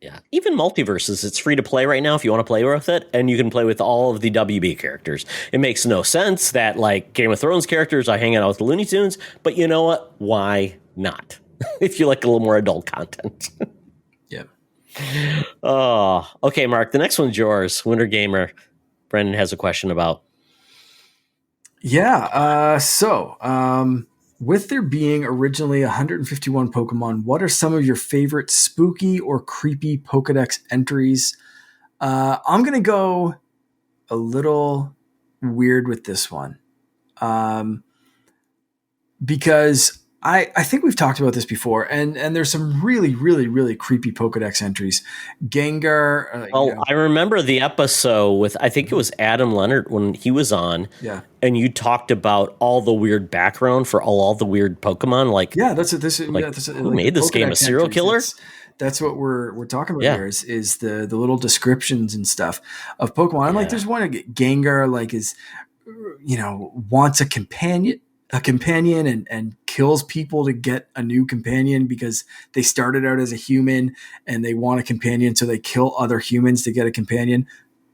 Yeah, even Multiverses, it's free to play right now if you want to play with it, and you can play with all of the WB characters. It makes no sense that like Game of Thrones characters are hanging out with the Looney Tunes, but you know what? Why not? If you like a little more adult content. Oh, okay, Mark. The next one's yours. Winter Gamer. Brendan has a question about. With there being originally 151 Pokemon, what are some of your favorite spooky or creepy Pokedex entries? I'm going to go a little weird with this one, because I think we've talked about this before, and there's some really, really, really creepy Pokedex entries. Gengar. I remember the episode with, I think it was Adam Leonard when he was on. Yeah. And you talked about all the weird background for all the weird Pokemon. Like, who made this game? A serial killer? That's what we're talking about here is the little descriptions and stuff of Pokemon. I'm like, there's one Gengar, like, is, wants a companion and kills people to get a new companion because they started out as a human and they want a companion, so they kill other humans to get a companion.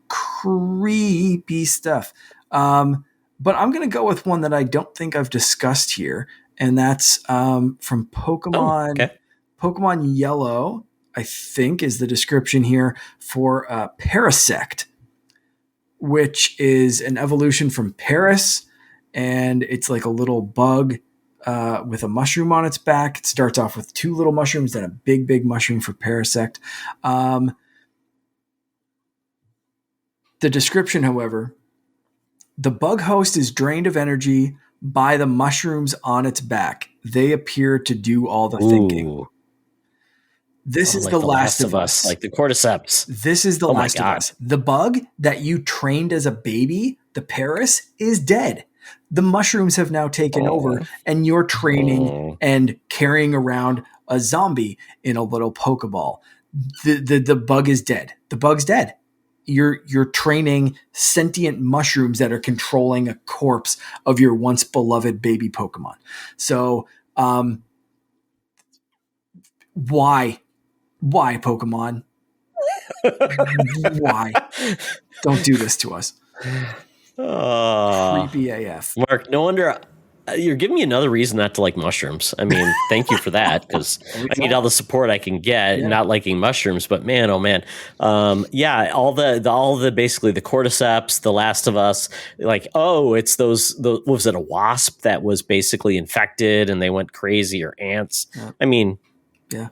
Creepy stuff. But I'm going to go with one that I don't think I've discussed here, and that's from Pokemon. Oh, okay. Pokemon Yellow, I think, is the description here for Parasect, which is an evolution from Paris, and it's like a little bug with a mushroom on its back. It starts off with 2 little mushrooms, then a big, big mushroom for Parasect. The description, however, the bug host is drained of energy by the mushrooms on its back. They appear to do all the thinking. This is like the Last of Us. Like the Cordyceps. This is the Last of Us. The bug that you trained as a baby, the Paris, is dead. The mushrooms have now taken over, and you're training and carrying around a zombie in a little Pokeball. The bug is dead. The bug's dead. You're training sentient mushrooms that are controlling a corpse of your once beloved baby Pokemon. So, why Pokemon? Why? Don't do this to us. Oh, Creepy AF. Mark, no wonder you're giving me another reason not to like mushrooms. I mean, thank you for that, because I need all the support I can get. Yeah. Not liking mushrooms, but man, oh man, yeah, all the basically the cordyceps, the Last of Us, like, oh, it's those what was it, a wasp that was basically infected and they went crazy, or ants? Yeah. I mean, Yeah,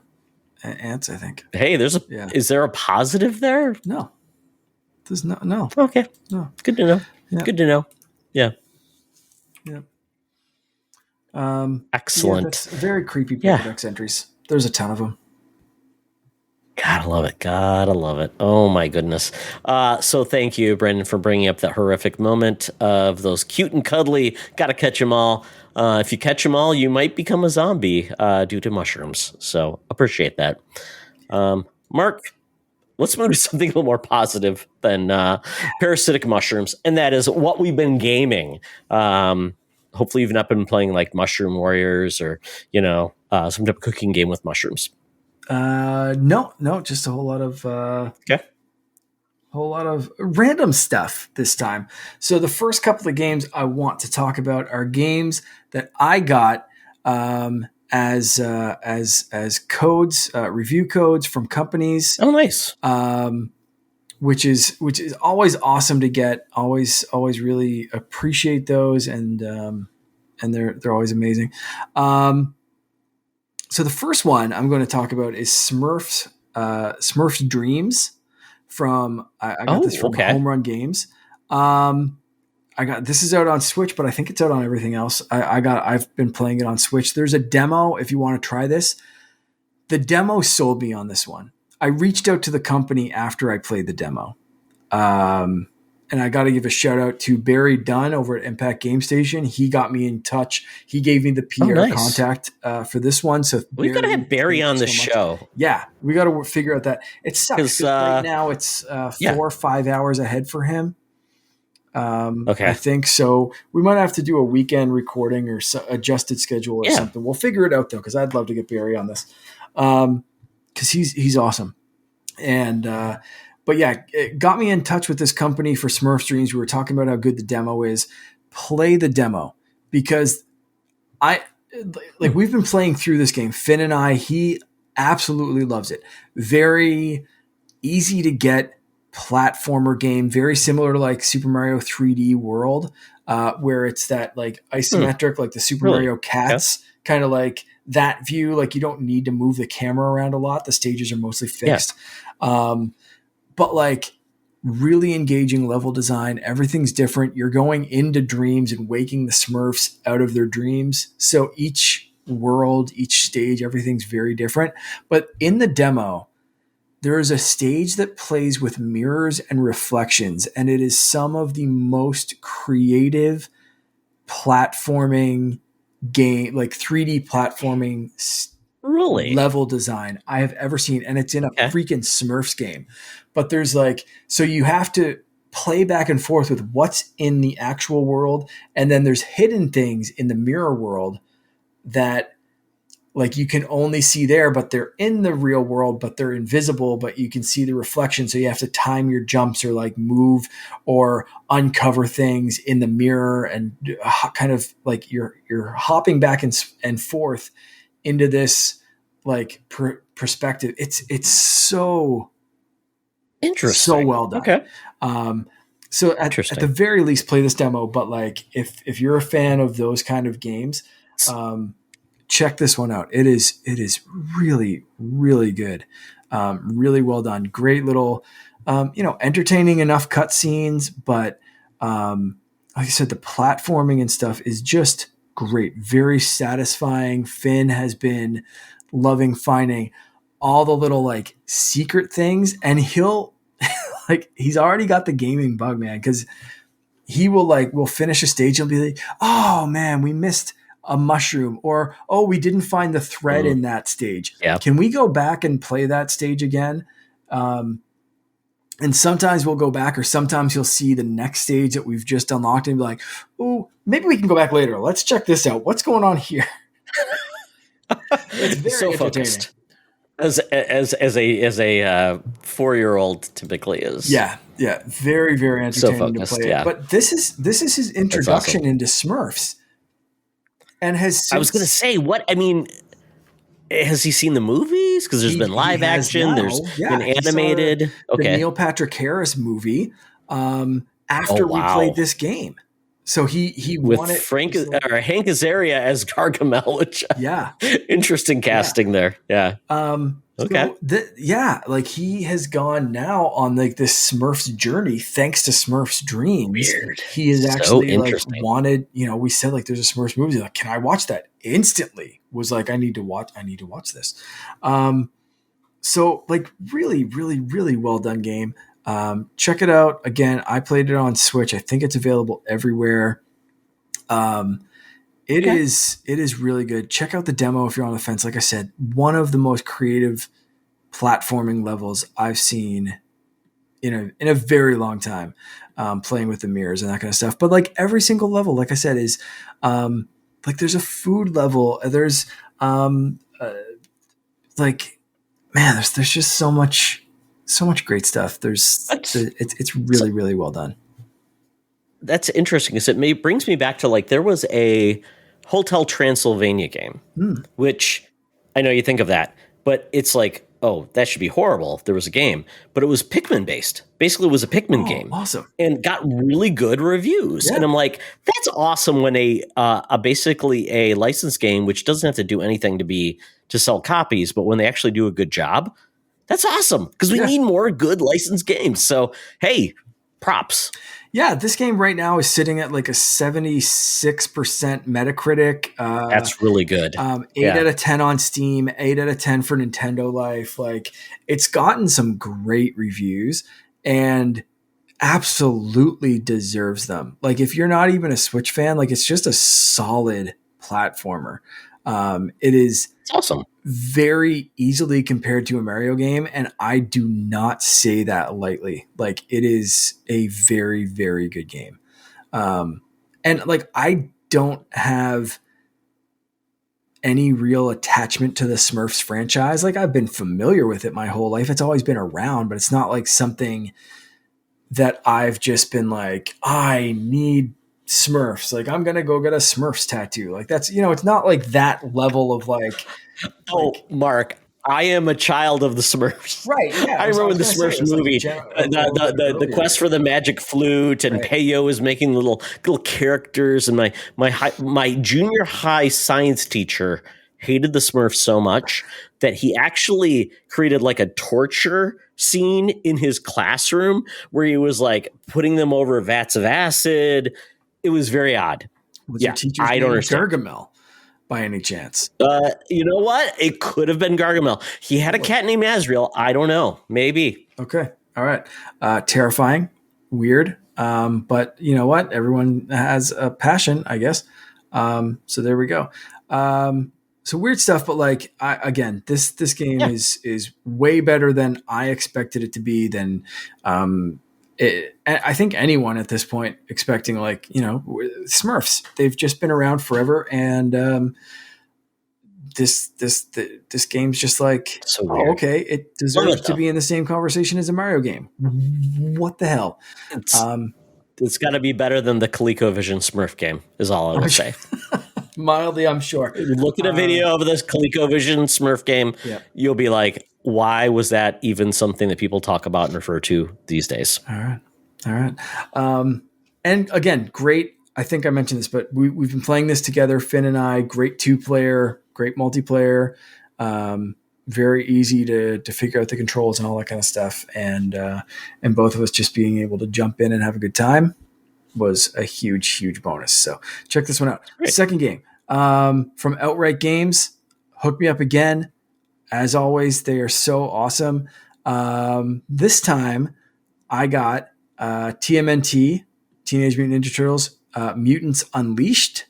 ants. I think. hey, is there a positive there? No, there's no. Okay, No. Good to know. Yeah. Good to know. Yeah. Yeah. Excellent. That's very creepy Yeah. Pokedex entries. There's a ton of them. Gotta love it. Gotta love it. Oh my goodness. So thank you, Brendan, for bringing up that horrific moment of those cute and cuddly. Gotta catch them all. If you catch them all, you might become a zombie due to mushrooms. So appreciate that. Mark, let's move to something a little more positive than parasitic mushrooms, and that is what we've been gaming. Hopefully you've not been playing like Mushroom Warriors or, some type of cooking game with mushrooms. No, just a whole lot of whole lot of random stuff this time. So the first couple of games I want to talk about are games that I got as codes, review codes from companies. Oh, nice. Which is always awesome to get. Always really appreciate those, and they're always amazing. So the first one I'm going to talk about is Smurfs Dreams from I got this from Home Run Games. This is out on Switch, but I think it's out on everything else. I've been playing it on Switch. There's a demo if you want to try this. The demo sold me on this one. I reached out to the company after I played the demo. And I got to give a shout out to Barry Dunn over at Impact Game Station. He got me in touch. He gave me the PR contact for this one. So we've got to have Barry on the show. Yeah, we got to figure out that. It sucks. Right now it's 4 or 5 hours ahead for him. I think so. We might have to do a weekend recording or adjusted schedule or something. We'll figure it out though, because I'd love to get Barry on this. Because he's awesome. And but yeah, it got me in touch with this company for Smurfs Dreams. We were talking about how good the demo is. Play the demo, because we've been playing through this game. Finn and I, he absolutely loves it. Very easy to get platformer game, very similar to like Super Mario 3D World, where it's that like isometric, like the Super Mario Cats kind of like that view. Like you don't need to move the camera around a lot. The stages are mostly fixed. But like really engaging level design, everything's different. You're going into dreams and waking the Smurfs out of their dreams. So each world, each stage, everything's very different. But in the demo, there is a stage that plays with mirrors and reflections, and it is some of the most creative platforming game, like 3D platforming level design I have ever seen. And it's in a freaking Smurfs game. But there's like, so you have to play back and forth with what's in the actual world. And then there's hidden things in the mirror world that like you can only see there, but they're in the real world, but they're invisible, but you can see the reflection. So you have to time your jumps or like move or uncover things in the mirror, and kind of like you're hopping back and forth into this like perspective. It's so interesting, so well done. Okay. So at the very least, play this demo. But like if you're a fan of those kind of games, check this one out. It is really, really good. Really well done. Great little, entertaining enough cutscenes, but like I said, the platforming and stuff is just great. Very satisfying. Finn has been loving finding all the little like secret things, and he'll like, he's already got the gaming bug, man, because he will finish a stage and be like, oh man, we missed a mushroom, or, oh, we didn't find the thread in that stage. Yeah. Can we go back and play that stage again? And sometimes we'll go back, or sometimes you'll see the next stage that we've just unlocked and be like, oh, maybe we can go back later. Let's check this out. What's going on here? It's very so entertaining. Focused. as a 4-year-old typically is. Yeah, very very entertaining to focused, play it. yeah. But this is his introduction awesome. into Smurfs, and has I was going to since- say, what I mean, has he seen the movies? Because there's been live has action, now. there's been He saw animated. the Okay. Neil Patrick Harris movie after we wow. played this game. So he With wanted Frank he's like- or Hank Azaria as Gargamel, which yeah. interesting casting there. Yeah. Okay. So like he has gone now on like this Smurfs journey thanks to Smurfs Dreams. Weird. He is So actually like interesting. wanted, we said like there's a Smurfs movie. He's like, can I watch that? Instantly was like, I need to watch this. So like really, really, really well done game. Check it out. Again, I played it on Switch. I think it's available everywhere. It is really good. Check out the demo if you're on the fence. Like I said, one of the most creative platforming levels I've seen in a very long time, playing with the mirrors and that kind of stuff. But like every single level, like I said, is like there's a food level. There's like, man, there's just so much great stuff. It's really, really well done. That's interesting because it brings me back to like there was a Hotel Transylvania game, which I know you think of that, but it's like, oh, that should be horrible if there was a game. But it was Pikmin based. Basically, it was a Pikmin game. Awesome. And got really good reviews. Yeah. And I'm like, that's awesome when a basically a licensed game, which doesn't have to do anything to sell copies, but when they actually do a good job, that's awesome because we need more good licensed games. So, hey, props. Yeah, this game right now is sitting at like a 76% Metacritic. That's really good. 8 out of 10 on Steam, 8 out of 10 for Nintendo Life. Like, it's gotten some great reviews and absolutely deserves them. Like, if you're not even a Switch fan, like, it's just a solid platformer. It's awesome. Very easily compared to a Mario game, and I do not say that lightly. Like, it is a very, very good game. And like, I don't have any real attachment to the Smurfs franchise. Like, I've been familiar with it my whole life. It's always been around, but it's not like something that I've just been like, I need Smurfs. Like, I'm going to go get a Smurfs tattoo. Like, that's, it's not like that level of like, Mark, I am a child of the Smurfs. Right. Yeah. I remember the Smurfs movie, the quest for the magic flute, and Peyo is making little characters. And my junior high science teacher hated the Smurfs so much that he actually created like a torture scene in his classroom where he was like putting them over vats of acid. It was very odd. I don't understand. Gargamel. By any chance? You know what? It could have been Gargamel. He had a cat named Azrael. I don't know. Maybe. Okay. All right. Terrifying. Weird. But you know what? Everyone has a passion, I guess. So there we go. So weird stuff, but like, again, this game is way better than I expected it to be. Than I think anyone at this point expecting, like, Smurfs, they've just been around forever. And this game's just like, okay, it deserves to be in the same conversation as a Mario game. What the hell? It's got to be better than the ColecoVision Smurf game, is all I will say. Mildly, I'm sure. Look at a video of this ColecoVision Smurf game. You'll be like, why was that even something that people talk about and refer to these days? All right. And again, great. I think I mentioned this, but we've been playing this together, Finn and I. Great 2-player, great multiplayer. Very easy to figure out the controls and all that kind of stuff. And both of us just being able to jump in and have a good time was a huge, huge bonus. So check this one out. Great. Second game from Outright Games. Hook me up again. As always, they are so awesome. This time I got TMNT, Teenage Mutant Ninja Turtles, Mutants Unleashed.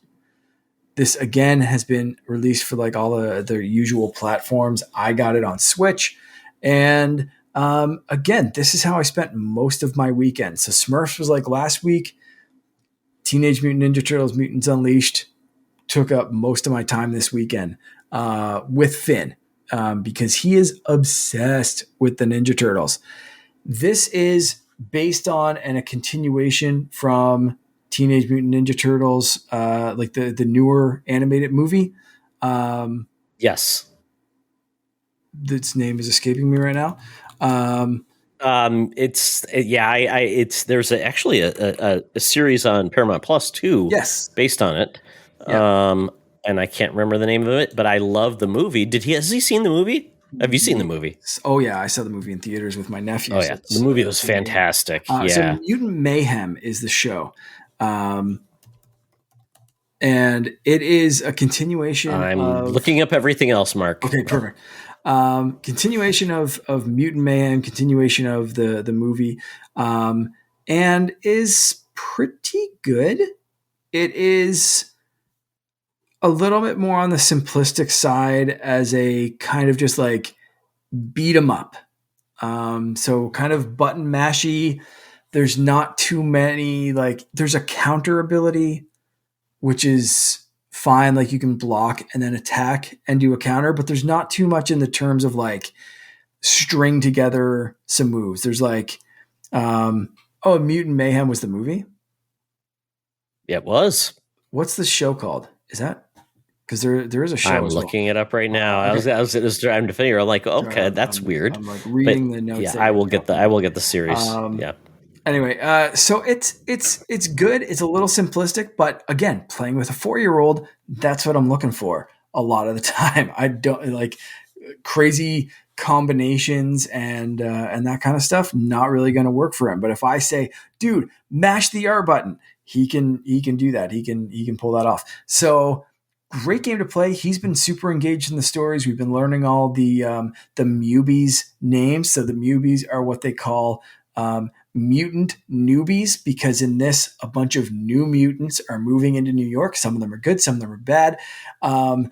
This again has been released for like all the usual platforms. I got it on Switch. And again, this is how I spent most of my weekend. So Smurfs was like last week. Teenage Mutant Ninja Turtles, Mutants Unleashed took up most of my time this weekend with Finn. because he is obsessed with the Ninja Turtles. This is based on and a continuation from Teenage Mutant Ninja Turtles, like the newer animated movie. Yes. Its name is escaping me right now. It's there's actually a series on Paramount Plus too. Yes, based on it. Yeah. And I can't remember the name of it, but I love the movie. Has he seen the movie? Have you seen the movie? Oh yeah, I saw the movie in theaters with my nephew. Oh yeah, the movie was fantastic. So Mutant Mayhem is the show, and it is a continuation. I'm looking up everything else, Mark. Okay, perfect. Continuation of Mutant Mayhem, continuation of the movie, and is pretty good. It is a little bit more on the simplistic side as a kind of just like beat 'em up. So kind of button mashy. There's not too many, like there's a counter ability, which is fine. Like you can block and then attack and do a counter, but there's not too much in the terms of like string together some moves. There's like, Mutant Mayhem was the movie. It was. What's the show called? Is that? Because there is a show. I'm looking it up right now. Okay. I was trying to figure. I'm like, okay, that's weird. I'm like reading the notes. Yeah, I will get the series. Yeah. Anyway, so it's good. It's a little simplistic, but again, playing with a 4-year-old, that's what I'm looking for a lot of the time. I don't like crazy combinations and that kind of stuff. Not really going to work for him. But if I say, dude, mash the R button, he can do that. He can pull that off. So great game to play. He's been super engaged in the stories. We've been learning all the Mubies names. So the Mubies are what they call mutant newbies, because in this, a bunch of new mutants are moving into New York. Some of them are good, some of them are bad. And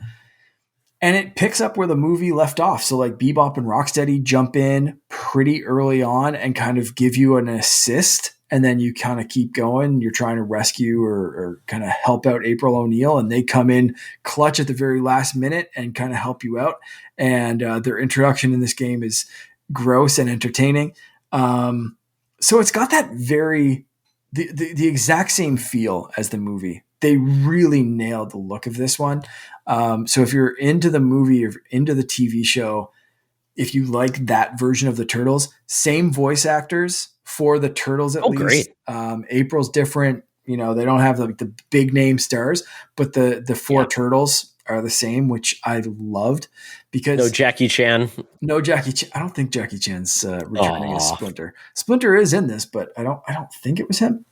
it picks up where the movie left off. So like Bebop and Rocksteady jump in pretty early on and kind of give you an assist. And then you kind of keep going. You're trying to rescue or kind of help out April O'Neil, and they come in clutch at the very last minute and kind of help you out. And their introduction in this game is gross and entertaining. So it's got that the exact same feel as the movie. They really nailed the look of this one. So if you're into the movie or into the TV show, if you like that version of the Turtles, same voice actors for the Turtles at least. Great. April's different. You know, they don't have like the big name stars, but the four Turtles are the same, which I loved because no Jackie Chan. I don't think Jackie Chan's returning as Splinter. Splinter is in this, but I don't think it was him.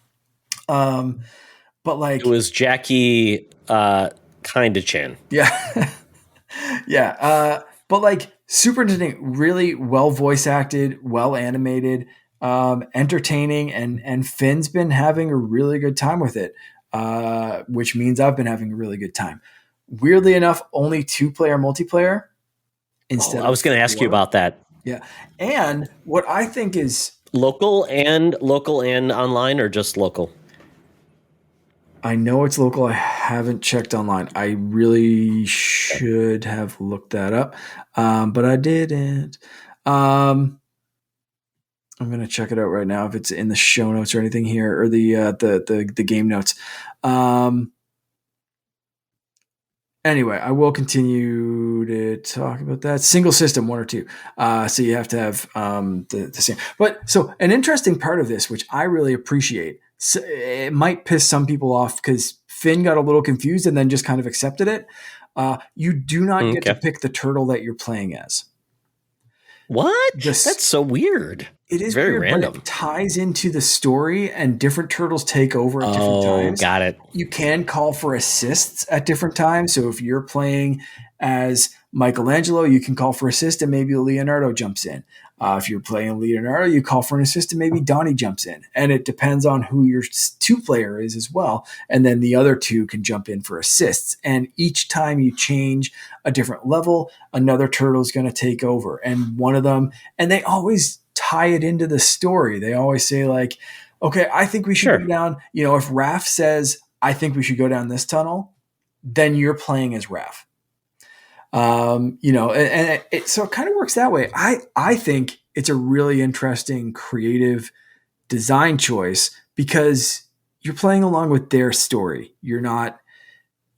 But like it was Jackie kind of Chan. Yeah. Yeah. But like super entertaining, really well voice acted, well animated, entertaining, and Finn's been having a really good time with it, which means I've been having a really good time. Weirdly enough, only 2-player multiplayer instead. I was going to ask you about that. Yeah. And what I think is local and online, or just local? I know it's local. I haven't checked online. I really should have looked that up, but I didn't. I'm going to check it out right now if it's in the show notes or anything here, or the game notes. Anyway, I will continue to talk about that. Single system, 1 or 2. So you have to have the same. But so an interesting part of this, which I really appreciate, so it might piss some people off because Finn got a little confused and then just kind of accepted it. You do not get to pick the turtle that you're playing as. What? That's so weird. It is very weird, random. But it ties into the story, and different turtles take over at different times. Got it. You can call for assists at different times. So if you're playing as Michelangelo, you can call for assist, and maybe Leonardo jumps in. If you're playing Leonardo, you call for an assist, and maybe Donnie jumps in. And it depends on who your 2-player is as well. And then the other 2 can jump in for assists. And each time you change a different level, another turtle is going to take over. And one of them, and they always tie it into the story. They always say like, okay, I think we should go down. You know, if Raph says, I think we should go down this tunnel, then you're playing as Raph. So it kind of works that way. I think it's a really interesting creative design choice because you're playing along with their story. You're not,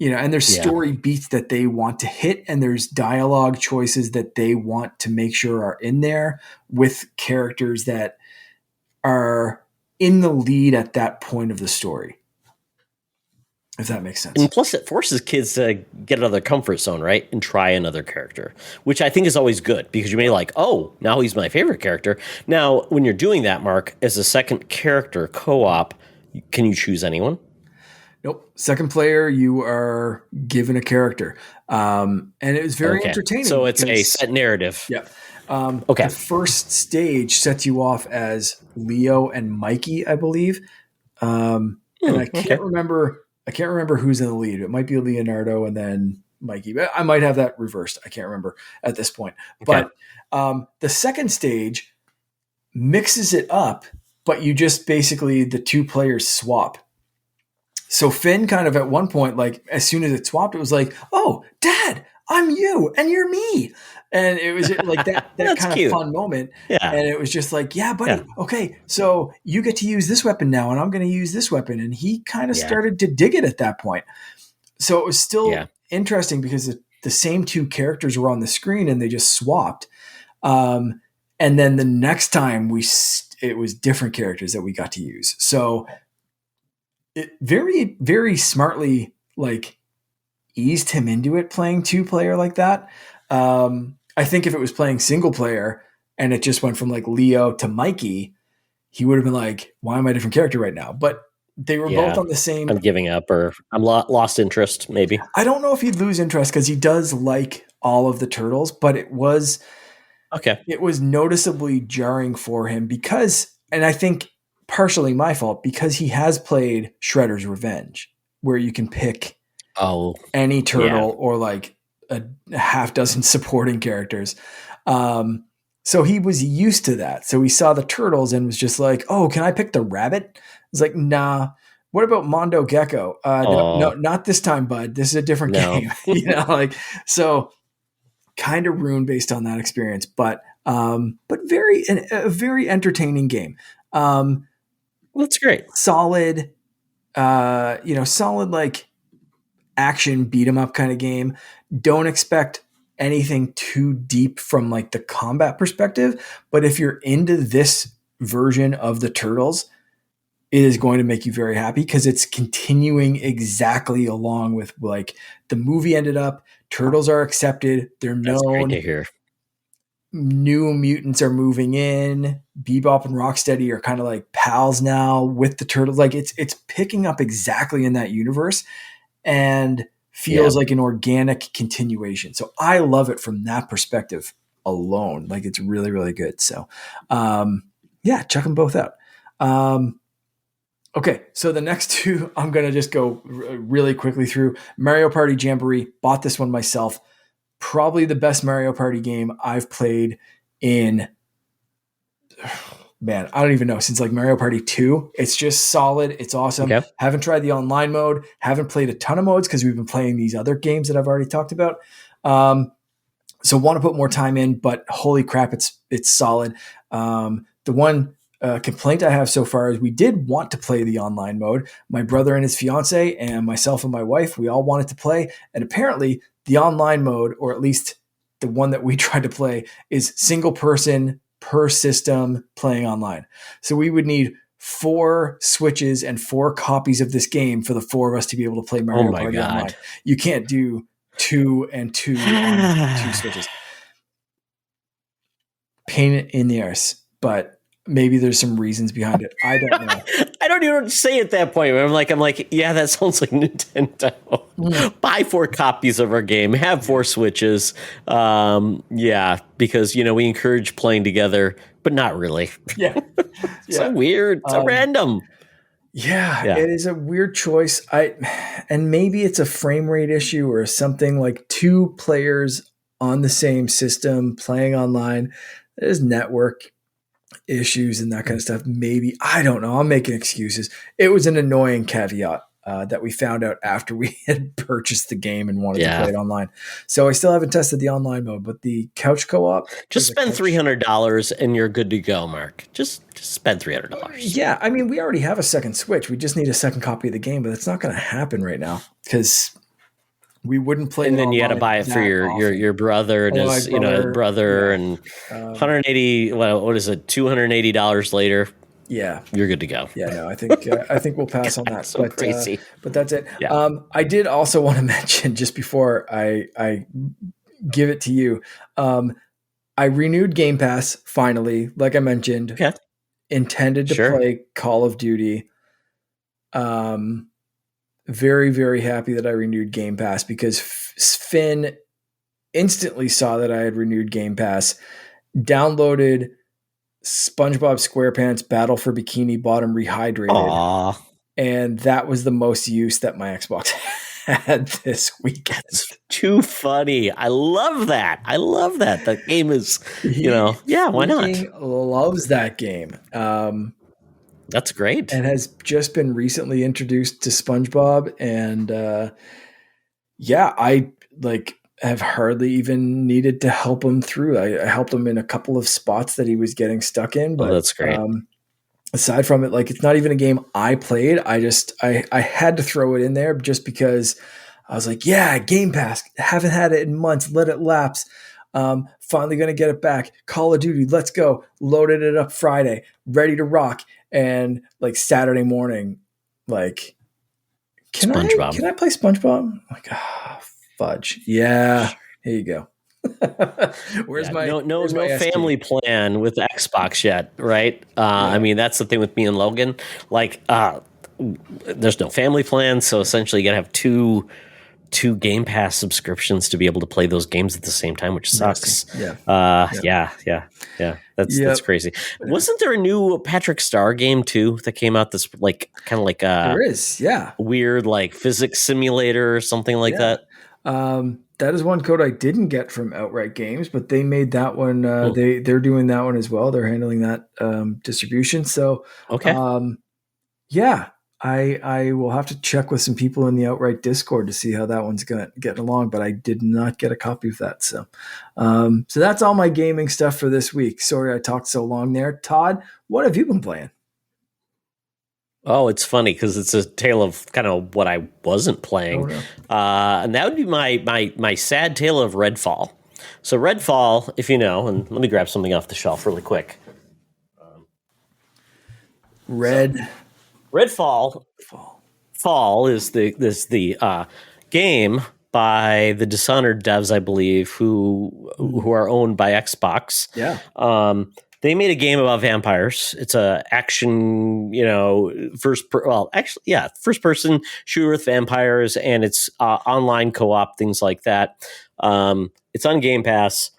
and there's story beats that they want to hit, and there's dialogue choices that they want to make sure are in there with characters that are in the lead at that point of the story. If that makes sense. And plus, it forces kids to get out of their comfort zone, right? And try another character, which I think is always good because you may like, oh, now he's my favorite character. Now, when you're doing that, Mark, as a second character co-op, can you choose anyone? Nope. Second player, you are given a character. And it was very entertaining. So it's a set narrative. Yeah. Okay. The first stage sets you off as Leo and Mikey, I believe. And I can't remember who's in the lead. It might be Leonardo and then Mikey. But I might have that reversed. I can't remember at this point. Okay. But the second stage mixes it up, but you just basically the two players swap. So Finn kind of at one point, like as soon as it swapped, it was like, oh, Dad, I'm you and you're me. And it was like that kind cute. of fun moment. Yeah. And it was just like, yeah, buddy, okay, so you get to use this weapon now and I'm going to use this weapon. And he kind of started to dig it at that point. So it was still interesting because the same two characters were on the screen and they just swapped. And then the next time it was different characters that we got to use. So it very, very smartly like eased him into it playing 2-player like that. I think if it was playing single player and it just went from like Leo to Mikey, he would have been like, why am I a different character right now? But they were both on the same. I'm giving up or I'm lost interest maybe. I don't know if he'd lose interest because he does like all of the turtles, but it was noticeably jarring for him because, and I think partially my fault, because he has played Shredder's Revenge where you can pick any turtle or like a half dozen supporting characters. So he was used to that. So he saw the turtles and was just like, oh, can I pick the rabbit? It's like, nah. What about Mondo Gecko? No, not this time, bud. This is a different game. So kind of ruined based on that experience, but a very entertaining game. That's great. Solid, solid like action beat 'em up kind of game. Don't expect anything too deep from like the combat perspective, but if you're into this version of the Turtles, it is going to make you very happy because it's continuing exactly along with like the movie ended up. Turtles are accepted. They're known. That's great to hear. New mutants are moving in. Bebop and Rocksteady are kind of like pals now with the Turtles. Like it's picking up exactly in that universe and feels like an organic continuation. So I love it from that perspective alone. Like it's really, really good. So check them both out. Okay, so the next two I'm going to just go really quickly through. Mario Party Jamboree, bought this one myself. Probably the best Mario Party game I've played in, man, I don't even know, since like Mario Party 2. It's just solid. It's awesome. Okay. Haven't tried the online mode. Haven't played a ton of modes because we've been playing these other games that I've already talked about. So want to put more time in, but holy crap, it's solid. The one complaint I have so far is we did want to play the online mode. My brother and his fiance and myself and my wife, we all wanted to play. And apparently the online mode, or at least the one that we tried to play, is single person per system playing online. So we would need 4 Switches and 4 copies of this game for the 4 of us to be able to play Mario Party online. You can't do 2 and 2 on 2 Switches. Pain in the arse, but maybe there's some reasons behind it. I don't know. I don't even say at that point. I'm like, yeah, that sounds like Nintendo. Buy 4 copies of our game, have 4 Switches. Because we encourage playing together, but not really. Yeah. So weird. So random. Yeah, it is a weird choice. And maybe it's a frame rate issue or something, like 2 players on the same system playing online. There's network issues and that kind of stuff. Maybe, I don't know. I'm making excuses. It was an annoying caveat that we found out after we had purchased the game and wanted to Yeah. play it online. So I still haven't tested the online mode, but the couch co-op. Just spend $300 and you're good to go, Mark. Just spend $300. Yeah, I mean, we already have a second Switch. We just need a second copy of the game, but it's not going to happen right now because we wouldn't play. And then you got to buy it for your brother and his brother, and 180. Well, what is it? $280 later. Yeah, you're good to go. Yeah, no, I think we'll pass on that. So crazy, but that's it. Yeah. I did also want to mention just before I give it to you. I renewed Game Pass finally, like I mentioned. Okay. Intended to play Call of Duty. Very, very happy that I renewed Game Pass because Finn instantly saw that I had renewed Game Pass, downloaded Spongebob SquarePants Battle for Bikini Bottom Rehydrated. Aww. And that was the most use that my Xbox had this weekend. That's too funny. I love that. That game is, why not? He loves that game. That's great. And has just been recently introduced to SpongeBob. And I have hardly even needed to help him through. I helped him in a couple of spots that he was getting stuck in. But that's great. Aside from it, it's not even a game I played. I had to throw it in there just because I was like, yeah, Game Pass. Haven't had it in months. Let it lapse. Finally going to get it back. Call of Duty. Let's go. Loaded it up Friday. Ready to rock. And Saturday morning, can I play SpongeBob? Fudge. Yeah. Here you go. Where's my no family plan with Xbox yet, right? I mean, that's the thing with me and Logan. There's no family plan, so essentially you gotta have two Game Pass subscriptions to be able to play those games at the same time, which sucks. Yeah. That's crazy. Wasn't there a new Patrick Star game too that came out that's there is, weird physics simulator or something like that? That is one code I didn't get from Outright Games, but they made that one. They're doing that one as well. They're handling that distribution. So okay, I will have to check with some people in the Outright Discord to see how that one's getting along. But I did not get a copy of that. So that's all my gaming stuff for this week. Sorry I talked so long there. Todd, what have you been playing? Oh, it's funny because it's a tale of kind of what I wasn't playing. And that would be my sad tale of Redfall. So Redfall, if you know, and let me grab something off the shelf really quick. Redfall is the game by the Dishonored devs, I believe, who are owned by Xbox. Yeah. They made a game about vampires. It's a action, first person shooter with vampires, and it's online co-op, things like that. It's on Game Pass.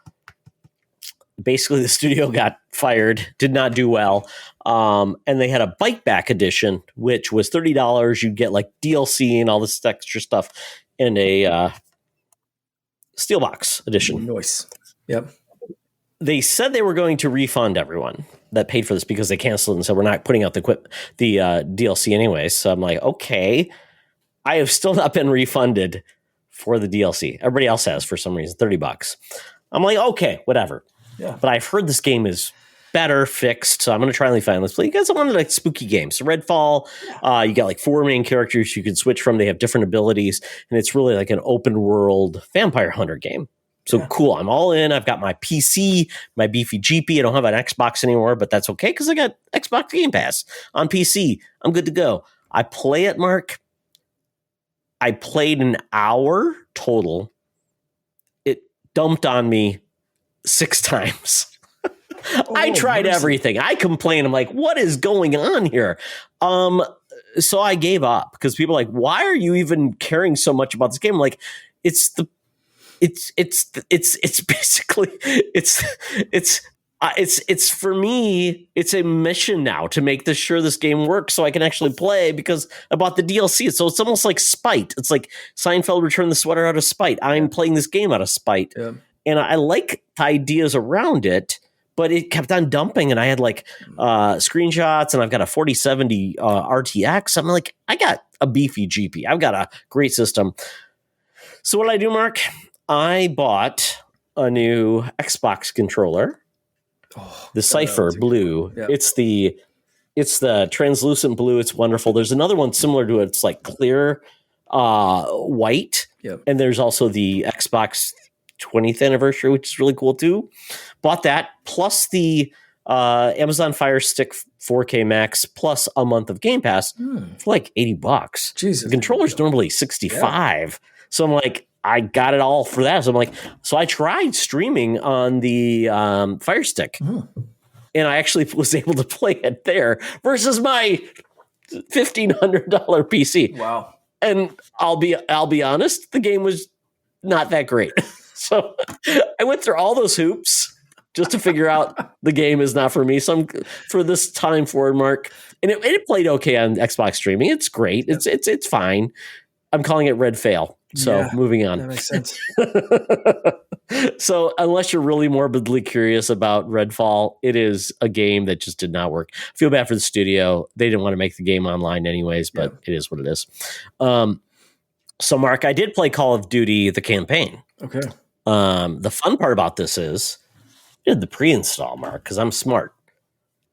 Basically, the studio got fired, did not do well, and they had a Bite Back edition, which was $30. You'd get DLC and all this extra stuff, and a Steelbox edition. Nice. Yep. They said they were going to refund everyone that paid for this because they canceled and said we're not putting out the DLC anyways. So I'm like, okay, I have still not been refunded for the DLC. Everybody else has for some reason, $30. I'm like, okay, whatever. Yeah. But I've heard this game is better fixed, so I'm going to try and find this. But you guys wanted spooky games. So Redfall, you got 4 main characters you can switch from. They have different abilities, and it's really like an open world vampire hunter game. So cool. I'm all in. I've got my PC, my beefy GP. I don't have an Xbox anymore, but that's okay because I got Xbox Game Pass on PC. I'm good to go. I play it, Mark. I played an hour total. It dumped on me 6 times. I tried everything. I complained. I'm like, what is going on here? So I gave up because people are like, why are you even caring so much about this game? I'm like, it's basically it's for me, it's a mission now to make sure this game works so I can actually play because I bought the DLC. So it's almost like spite. It's like Seinfeld returned the sweater out of spite. I'm playing this game out of spite. Yeah. And I like the ideas around it, but it kept on dumping, and I had like screenshots, and I've got a 4070 RTX. I'm like, I got a beefy GP. I've got a great system. So what did I do, Mark? I bought a new Xbox controller, the Cypher Blue. Yeah. It's the translucent blue. It's wonderful. There's another one similar to it. It's like clear white. Yep. And there's also the Xbox 20th anniversary, which is really cool too. Bought that plus the Amazon Fire Stick 4K Max plus a month of Game Pass for like $80. Jesus. The controller's normally $65. So I'm like, I got it all for that. So I'm like, so I tried streaming on the Fire Stick, and I actually was able to play it there versus my $1,500 PC. Wow. And I'll be honest, the game was not that great. So I went through all those hoops just to figure out the game is not for me. So I'm for this time forward, Mark, and it played okay on Xbox streaming. It's great. It's fine. I'm calling it Redfall. So moving on. That makes sense. So unless you're really morbidly curious about Redfall, it is a game that just did not work. I feel bad for the studio. They didn't want to make the game online anyways, but it is what it is. So Mark, I did play Call of Duty, the campaign. Okay. The fun part about this is I did the pre-install, Mark, because I'm smart.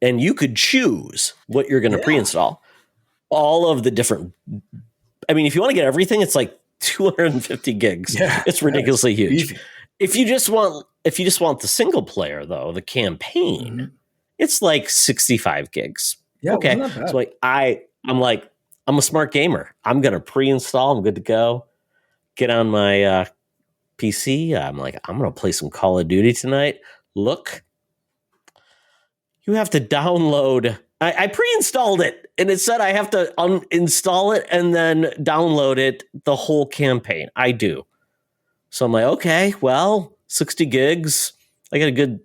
And you could choose what you're going to pre-install. All of the different, I mean, if you want to get everything, it's like 250 gigs. Yeah, it's ridiculously huge. Easy. If you just want the single player though, the campaign, it's like 65 gigs. Yeah, okay. So like I'm a smart gamer. I'm gonna pre-install. I'm good to go. Get on my PC. I'm like, I'm gonna play some Call of Duty tonight. Look, you have to download. I pre-installed it, and it said I have to uninstall it and then download it, the whole campaign. I do. So I'm like, okay, well, 60 gigs. I got a good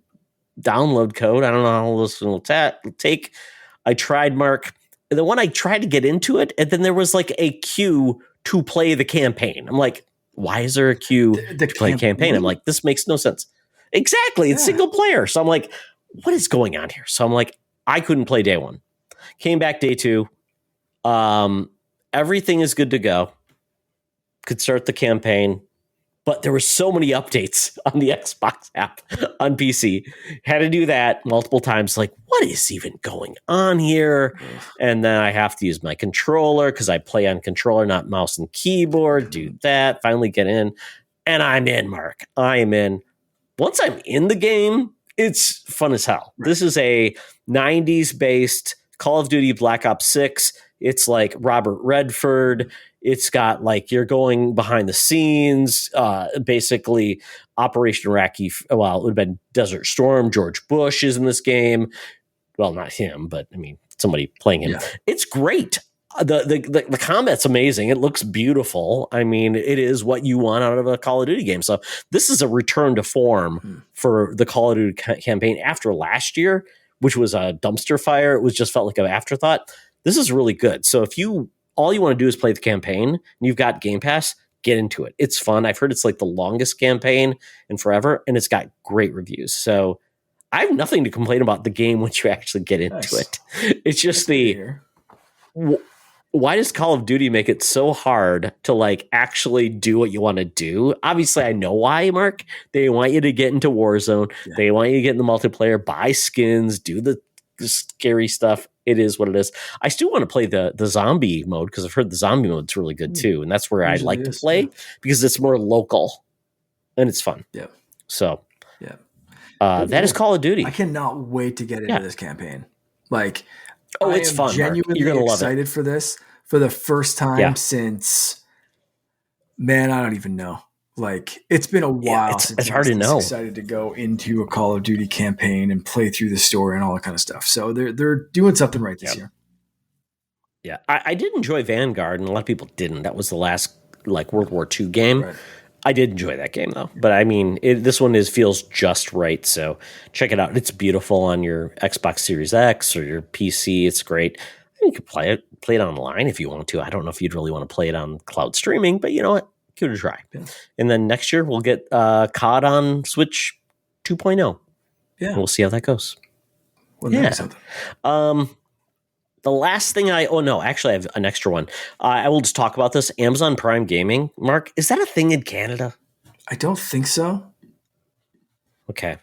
download code. I don't know how long this will take. I tried, Mark. And then when I tried to get into it, and then there was like a queue to play the campaign. I'm like, why is there a queue to play a campaign? I'm like, this makes no sense. Exactly. It's single player. So I'm like, what is going on here? So I'm like, I couldn't play day one. Came back day two. Everything is good to go. Could start the campaign. But there were so many updates on the Xbox app on PC. Had to do that multiple times. Like, what is even going on here? And then I have to use my controller because I play on controller, not mouse and keyboard. Do that. Finally get in. And I'm in, Mark. I am in. Once I'm in the game, it's fun as hell. Right. This is a 90s-based Call of Duty Black Ops 6. It's like Robert Redford. It's got like you're going behind the scenes, basically Operation Iraqi. Well, it would have been Desert Storm. George Bush is in this game. Well, not him, but I mean somebody playing him. Yeah. It's great. The combat's amazing. It looks beautiful. I mean, it is what you want out of a Call of Duty game. So this is a return to form for the Call of Duty campaign after last year, which was a dumpster fire. It was just felt like an afterthought. This is really good. So if all you want to do is play the campaign and you've got Game Pass, get into it. It's fun. I've heard it's like the longest campaign in forever, and it's got great reviews. So I have nothing to complain about the game once you actually get into it. It's just why does Call of Duty make it so hard to like actually do what you want to do? Obviously, I know why, Mark. They want you to get into Warzone. Yeah. They want you to get in the multiplayer, buy skins, do the scary stuff. It is what it is. I still want to play the zombie mode because I've heard the zombie mode's really good too. And that's where I like to play because it's more local and it's fun. Yeah. So that is Call of Duty. I cannot wait to get into this campaign. Like, it's fun. Genuinely You're gonna excited love it. for this for the first time since, man, I don't even know. Like, it's been a while since it's hard to know. Excited to go into a Call of Duty campaign and play through the story and all that kind of stuff. So they're doing something right this year. Yeah, I did enjoy Vanguard, and a lot of people didn't. That was the last like World War II game. Right. I did enjoy that game though, but I mean, this one feels just right. So check it out. It's beautiful on your Xbox Series X or your PC. It's great. You could play it online if you want to. I don't know if you'd really want to play it on cloud streaming, but you know what? Give it a try. Yeah. And then next year we'll get COD on Switch 2.0. Yeah. We'll see how that goes. Wouldn't that Yeah. be something? The last thing actually I have an extra one. I will just talk about this. Amazon Prime Gaming, Mark, is that a thing in Canada? I don't think so. Okay.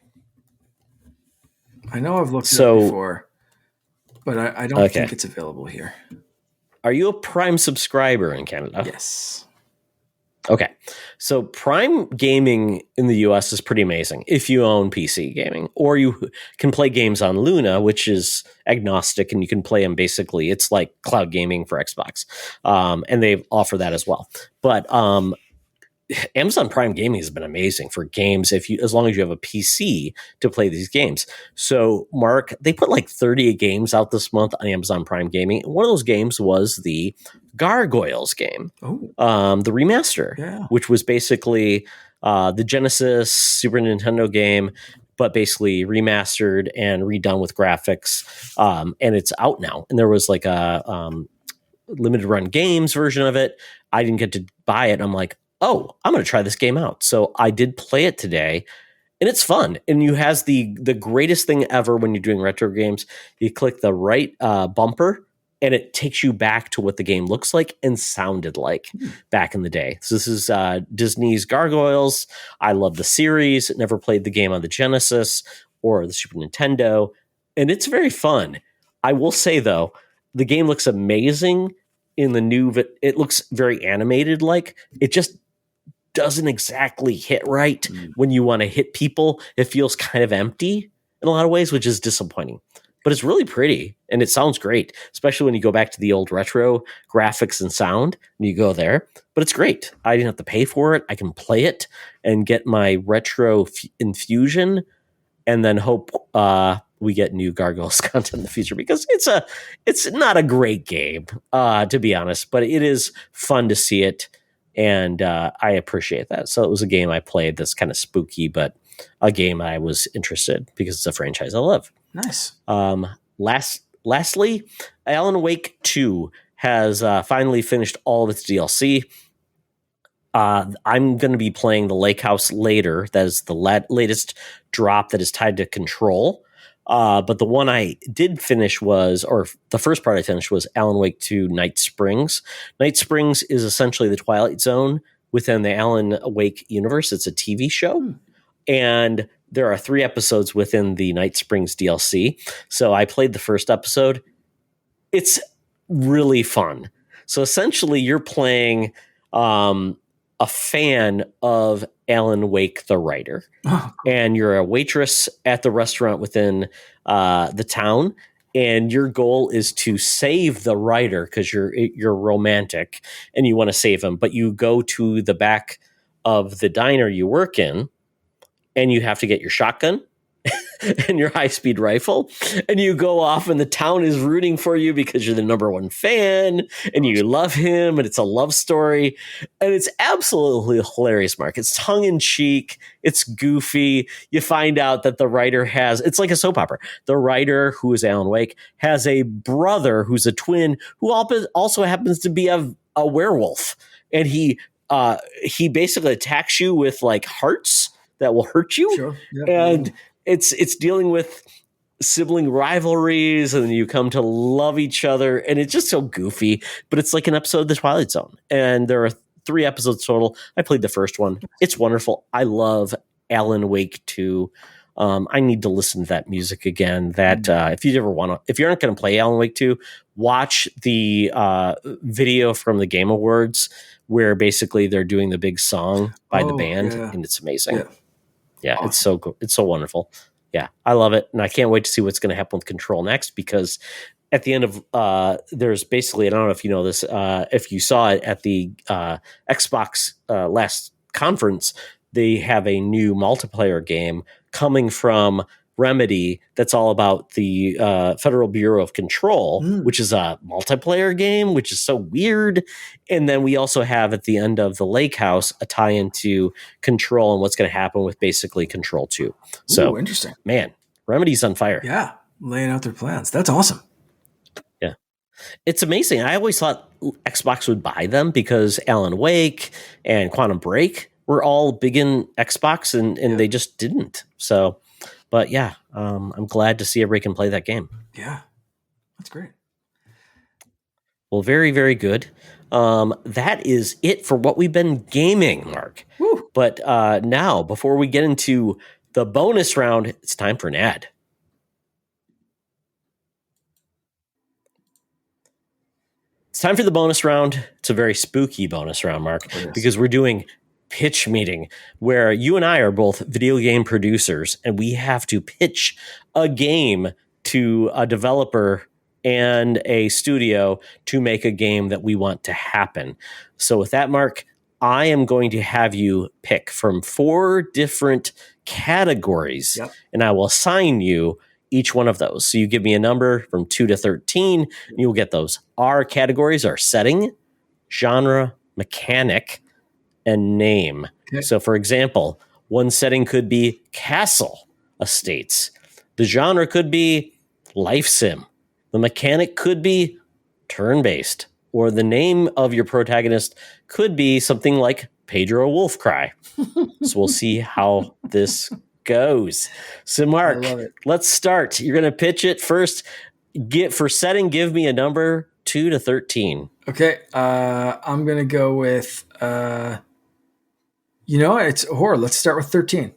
I know I've looked it up before, but I don't think it's available here. Are you a Prime subscriber in Canada? Yes. Okay. So Prime Gaming in the US is pretty amazing if you own PC gaming, or you can play games on Luna, which is agnostic, and you can play them basically. It's like cloud gaming for Xbox. And they offer that as well. But Amazon Prime Gaming has been amazing for games as long as you have a PC to play these games. So, Mark, they put like 38 games out this month on Amazon Prime Gaming. One of those games was the Gargoyles game, the remaster, which was basically the Genesis Super Nintendo game, but basically remastered and redone with graphics. And it's out now. And there was like a limited run games version of it. I didn't get to buy it. I'm like, oh, I'm going to try this game out. So I did play it today, and it's fun. And you has the greatest thing ever when you're doing retro games. You click the right bumper, and it takes you back to what the game looks like and sounded like back in the day. So this is Disney's Gargoyles. I love the series. Never played the game on the Genesis or the Super Nintendo, and it's very fun. I will say, though, the game looks amazing in the new. It looks very animated. Like it just doesn't exactly hit right when you want to hit people. It feels kind of empty in a lot of ways, which is disappointing. But it's really pretty and it sounds great, especially when you go back to the old retro graphics and sound and you go there. But it's great. I didn't have to pay for it. I can play it and get my retro infusion, and then hope we get new Gargoyles content in the future, because it's not a great game, to be honest, but it is fun to see it. And I appreciate that. So it was a game I played that's kind of spooky, but a game I was interested because it's a franchise I love. Nice. Lastly, Alan Wake 2 has finally finished all of its DLC. I'm going to be playing the Lake House later. That is the latest drop that is tied to Control. But the one I did finish the first part I finished was Alan Wake 2 Night Springs. Night Springs is essentially the Twilight Zone within the Alan Wake universe. It's a TV show. And there are 3 episodes within the Night Springs DLC. So I played the first episode. It's really fun. So essentially you're playing a fan of Alan Wake, the writer. And you're a waitress at the restaurant within the town. And your goal is to save the writer because you're romantic and you want to save him. But you go to the back of the diner you work in, and you have to get your shotgun and your high-speed rifle, and you go off, and the town is rooting for you because you're the number one fan and you love him, and it's a love story, and it's absolutely hilarious, Mark. It's tongue-in-cheek, it's goofy. You find out that the writer it's like a soap opera. The writer, who is Alan Wake, has a brother who's a twin who also happens to be a werewolf, and he basically attacks you with like hearts that will hurt you. Sure. Yep. And it's dealing with sibling rivalries, and then you come to love each other, and it's just so goofy, but it's like an episode of The Twilight Zone. And there are 3 episodes total. I played the first one. It's wonderful. I love Alan Wake 2. I need to listen to that music again. If you aren't going to play Alan Wake 2, watch the video from the Game Awards where basically they're doing the big song by the band, and it's amazing. Yeah, awesome. It's so wonderful. Yeah, I love it, and I can't wait to see what's going to happen with Control next, because at the end of there's basically, I don't know if you know this, if you saw it at the Xbox last conference, they have a new multiplayer game coming from Remedy that's all about the Federal Bureau of Control, which is a multiplayer game, which is so weird. And then we also have at the end of the Lake House a tie into Control and what's going to happen with basically Control 2. So interesting. Man, Remedy's on fire. Yeah, laying out their plans. That's awesome. Yeah, it's amazing. I always thought Xbox would buy them because Alan Wake and Quantum Break were all big in Xbox, and they just didn't. So But yeah, I'm glad to see everybody can play that game. Yeah, that's great. Well, very, very good. That is it for what we've been gaming, Mark. Woo. But now, before we get into the bonus round, it's time for an ad. It's time for the bonus round. It's a very spooky bonus round, Mark, because we're doing pitch meeting, where you and I are both video game producers, and we have to pitch a game to a developer and a studio to make a game that we want to happen. So with that, Mark, I am going to have you pick from 4 different categories, Yep. and I will assign you each one of those. So you give me a number from 2 to 13, and you'll get those. Our categories are setting, genre, mechanic, and name. Okay. So for example, one setting could be castle estates. The genre could be life sim. The mechanic could be turn-based. Or the name of your protagonist could be something like Pedro Wolfcry. So we'll see how this goes. So Mark, I love it. let's start. You're going to pitch it first. For setting, give me a number 2 to 13. Okay, I'm gonna go with it's horror. Let's start with 13.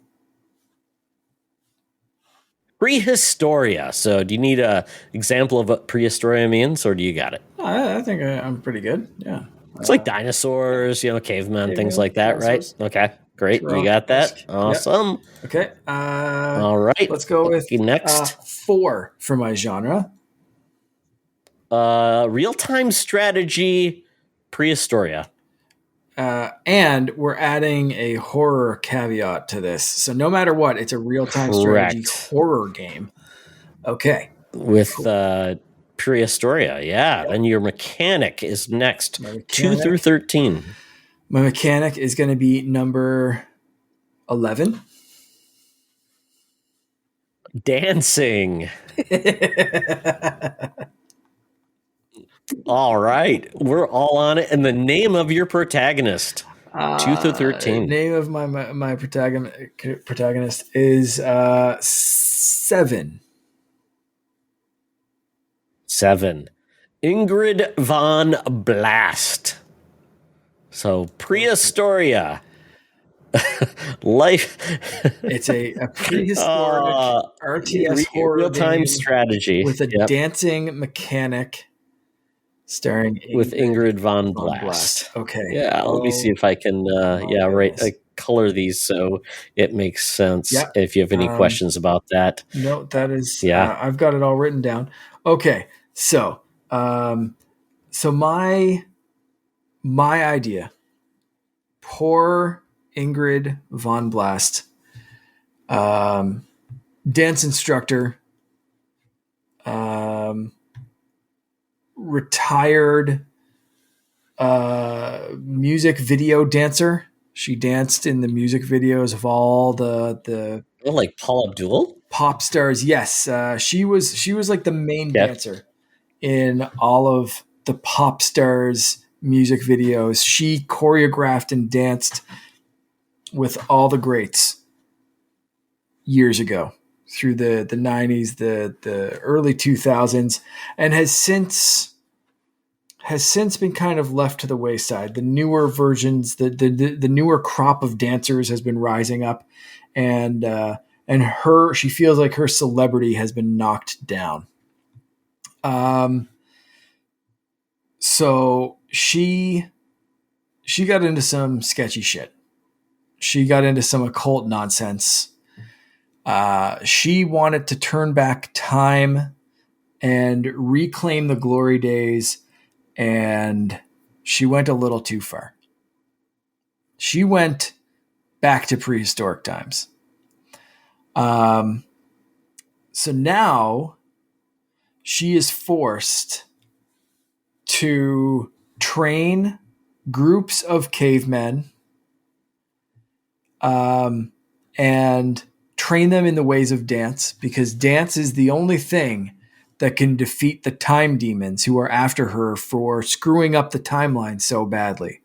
Prehistoria. So do you need a example of what prehistoria means, or do you got it? I think I'm pretty good. Yeah. It's like dinosaurs, cavemen, things like that, dinosaurs. right? Okay, great. Sure. You got that? Yep. Awesome. Okay. All right. Let's go with next. 4 for my genre. Real-time strategy, prehistoria. And we're adding a horror caveat to this. So no matter what, it's a real-time strategy horror game. Okay. With prehistoria, yeah. Then your mechanic is next. 2 through 13. My mechanic is going to be number 11. Dancing. All right. We're all on it. And the name of your protagonist. 2 through 13. Name of my protagonist is 7. 7. Ingrid von Blast. So prehistoria. Life. It's a prehistoric RTS horror real-time strategy with a dancing mechanic starring with Ingrid von Blast. Okay. Yeah, let me see if I can color these so it makes sense. Yep. If you have any questions about that. No, that is I've got it all written down. Okay. So my idea, poor Ingrid von Blast, dance instructor, retired music video dancer. She danced in the music videos of all the like Paula Abdul pop stars. Yes, she was like the main dancer in all of the pop stars music videos. She choreographed and danced with all the greats years ago through the 90s, the early 2000s, and has since been kind of left to the wayside. The newer versions, the newer crop of dancers has been rising up, and she feels like her celebrity has been knocked down. So she got into some sketchy shit. She got into some occult nonsense. She wanted to turn back time and reclaim the glory days, and she went a little too far. She went back to prehistoric times. So now she is forced to train groups of cavemen and train them in the ways of dance, because dance is the only thing that can defeat the time demons who are after her for screwing up the timeline so badly.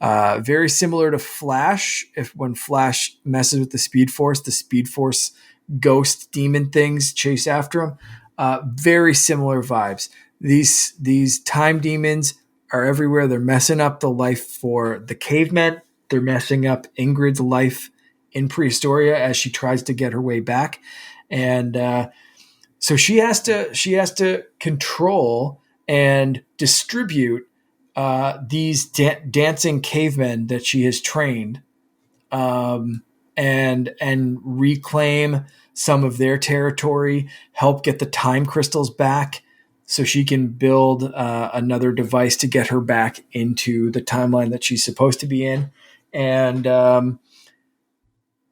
Very similar to Flash. When Flash messes with the Speed Force ghost demon things chase after him. Very similar vibes. These time demons are everywhere. They're messing up the life for the cavemen. They're messing up Ingrid's life in Prehistoria as she tries to get her way back. And so she has to control and distribute these dancing cavemen that she has trained, and reclaim some of their territory, help get the time crystals back so she can build another device to get her back into the timeline that she's supposed to be in. And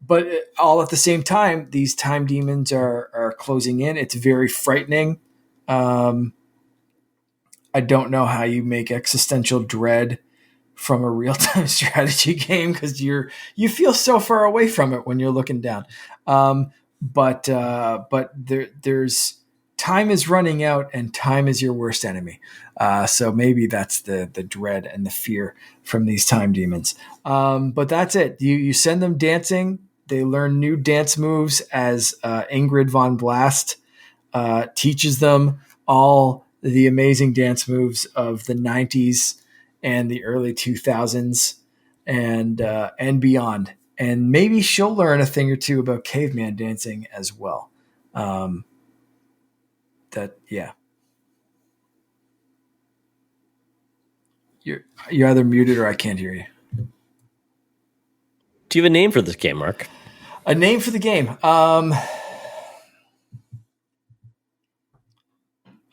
but all at the same time, these time demons are closing in. It's very frightening. I don't know how you make existential dread from a real-time strategy game, because you feel so far away from it when you're looking down. But there's time is running out, and time is your worst enemy. So maybe that's the dread and the fear from these time demons. But that's it. You send them dancing. They learn new dance moves as Ingrid von Blast teaches them all the amazing dance moves of the 90s and the early 2000s and beyond. And maybe she'll learn a thing or two about caveman dancing as well. You're either muted or I can't hear you. Do you have a name for this game, Mark? A name for the game.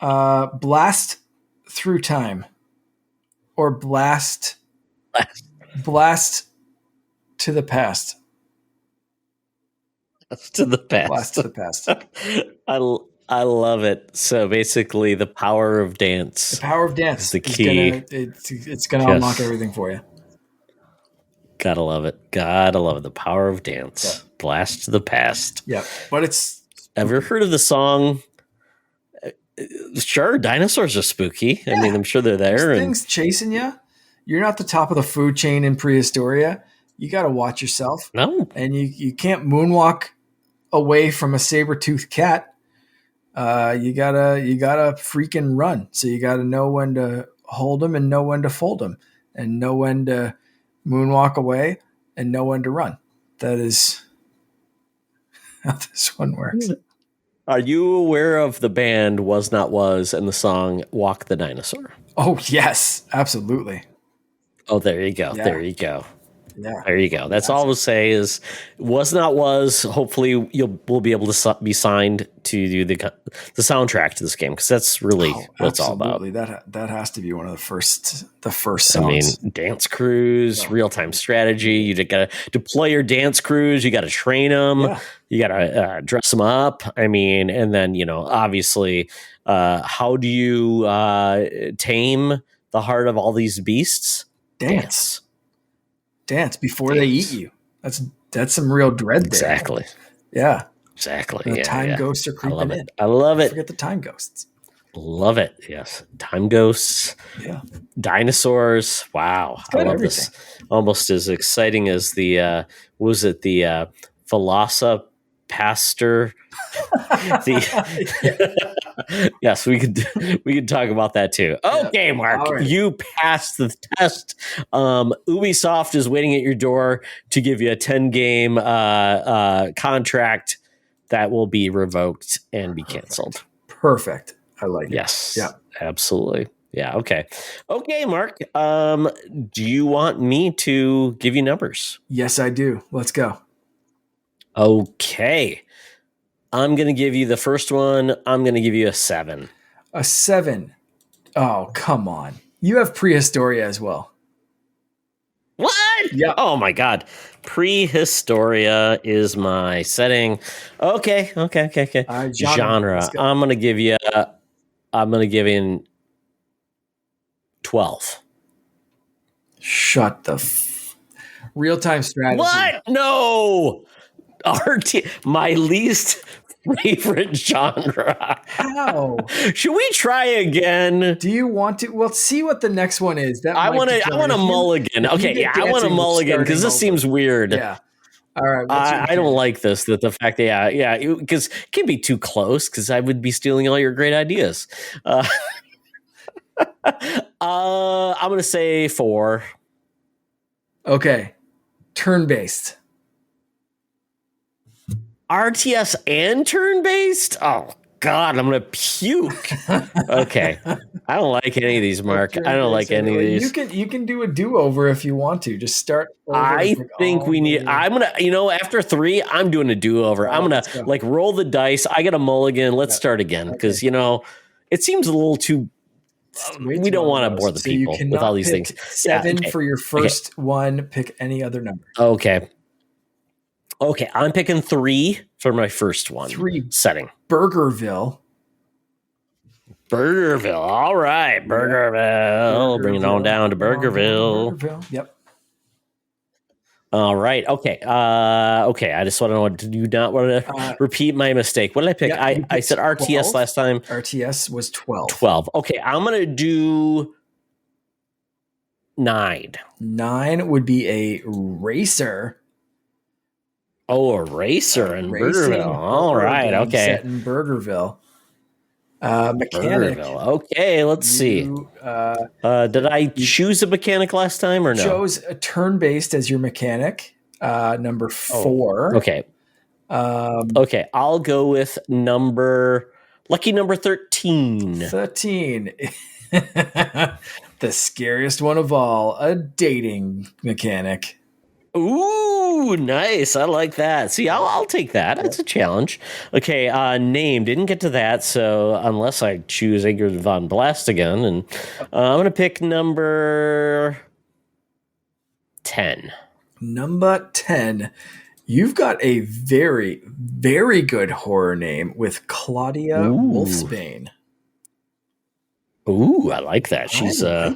Blast Through Time, or Blast to the Past. To the past. Blast to the Past. I love it. So basically, the power of dance. The power of dance is the key. It's gonna unlock everything for you. Gotta love it. Gotta love it. The power of dance. Yeah. Blast to the past. Yeah, but it's. Ever heard of the song? Sure, dinosaurs are spooky. Yeah. I mean, I'm sure they're there. There's things chasing you. You're not the top of the food chain in Prehistoria. You got to watch yourself. No, and you can't moonwalk away from a saber-toothed cat. You gotta freaking run. So you gotta know when to hold them and know when to fold them, and know when to moonwalk away and know when to run. That is how this one works. Are you aware of the band Was Not Was and the song Walk the Dinosaur? Oh, yes, absolutely. Oh, there you go. Yeah. There you go. Yeah. There you go. That's all I'll say is Was Not Was. Hopefully we'll be able to be signed to do the soundtrack to this game, because that's really what it's all about. That has to be one of the first songs. I mean, dance crews, real-time strategy. You got to deploy your dance crews. You got to train them. Yeah. You got to dress them up. I mean, and then, obviously, how do you tame the heart of all these beasts? Dance before they eat you. That's some real dread there. Exactly. Yeah. Exactly. The time ghosts are creeping in. I love it. Forget the time ghosts. Love it. Yes. Time ghosts. Yeah. Dinosaurs. Wow. I love this. Almost as exciting as the Velocipaster. Yes, we could talk about that too. Okay, Mark, right. You passed the test. Ubisoft is waiting at your door to give you a 10-game contract that will be revoked and be canceled. Perfect. I like it. Yes. Yeah. Absolutely. Yeah. Okay. Okay, Mark. Do you want me to give you numbers? Yes, I do. Let's go. Okay. I'm going to give you the first one. I'm going to give you a 7. A 7. Oh, come on. You have Prehistoria as well. What? Yeah. Oh my God. Prehistoria is my setting. Okay. Genre. I'm going to give you 12. Shut the real-time strategy. What? No. My least favorite genre. How? Should we try again? Do you want to? Well, see what the next one is. I want a mulligan. Okay, yeah, I want a mulligan because this seems weird. Yeah, All right. What's your I don't mechanic? like this. That the fact that because it can't be too close because I would be stealing all your great ideas. I'm gonna say 4. Okay. Turn-based. RTS and turn based. Oh God, I'm gonna puke. Okay, I don't like any of these, Mark. I don't like any of these. You can do a do-over if you want to. Just start over. I think we need. I'm gonna, after 3, I'm doing a do-over. I'm gonna let's go. like roll the dice. I get a mulligan. Let's start again because it seems a little too. We don't want to bore the people with all these things. 7 for your first one. Pick any other number. Okay, I'm picking 3 for my first one. 3 setting. Burgerville. All right, Burgerville. Bring it on down to Burgerville. Yep. All right. Okay. I just want to do not want to repeat my mistake. What did I pick? Yeah, I said RTS 12. last time. RTS was 12. 12. Okay. I'm going to do 9. 9 would be a racer. Oh, a racer in Burgerville. All right. Okay. Set in Burgerville. Mechanic. Burgerville. Okay. Let's see. Did I choose a mechanic last time or no? Chose a turn-based as your mechanic. Number 4. Okay. Okay. I'll go with lucky number 13. 13. The scariest one of all, a dating mechanic. Ooh, nice. I like that. See, I'll take that. That's a challenge. Okay, name. Didn't get to that, so unless I choose Ingrid von Blast again, and I'm going to pick number 10. Number 10. You've got a very, very good horror name with Claudia Wolfsbane. Ooh, I like that. She's a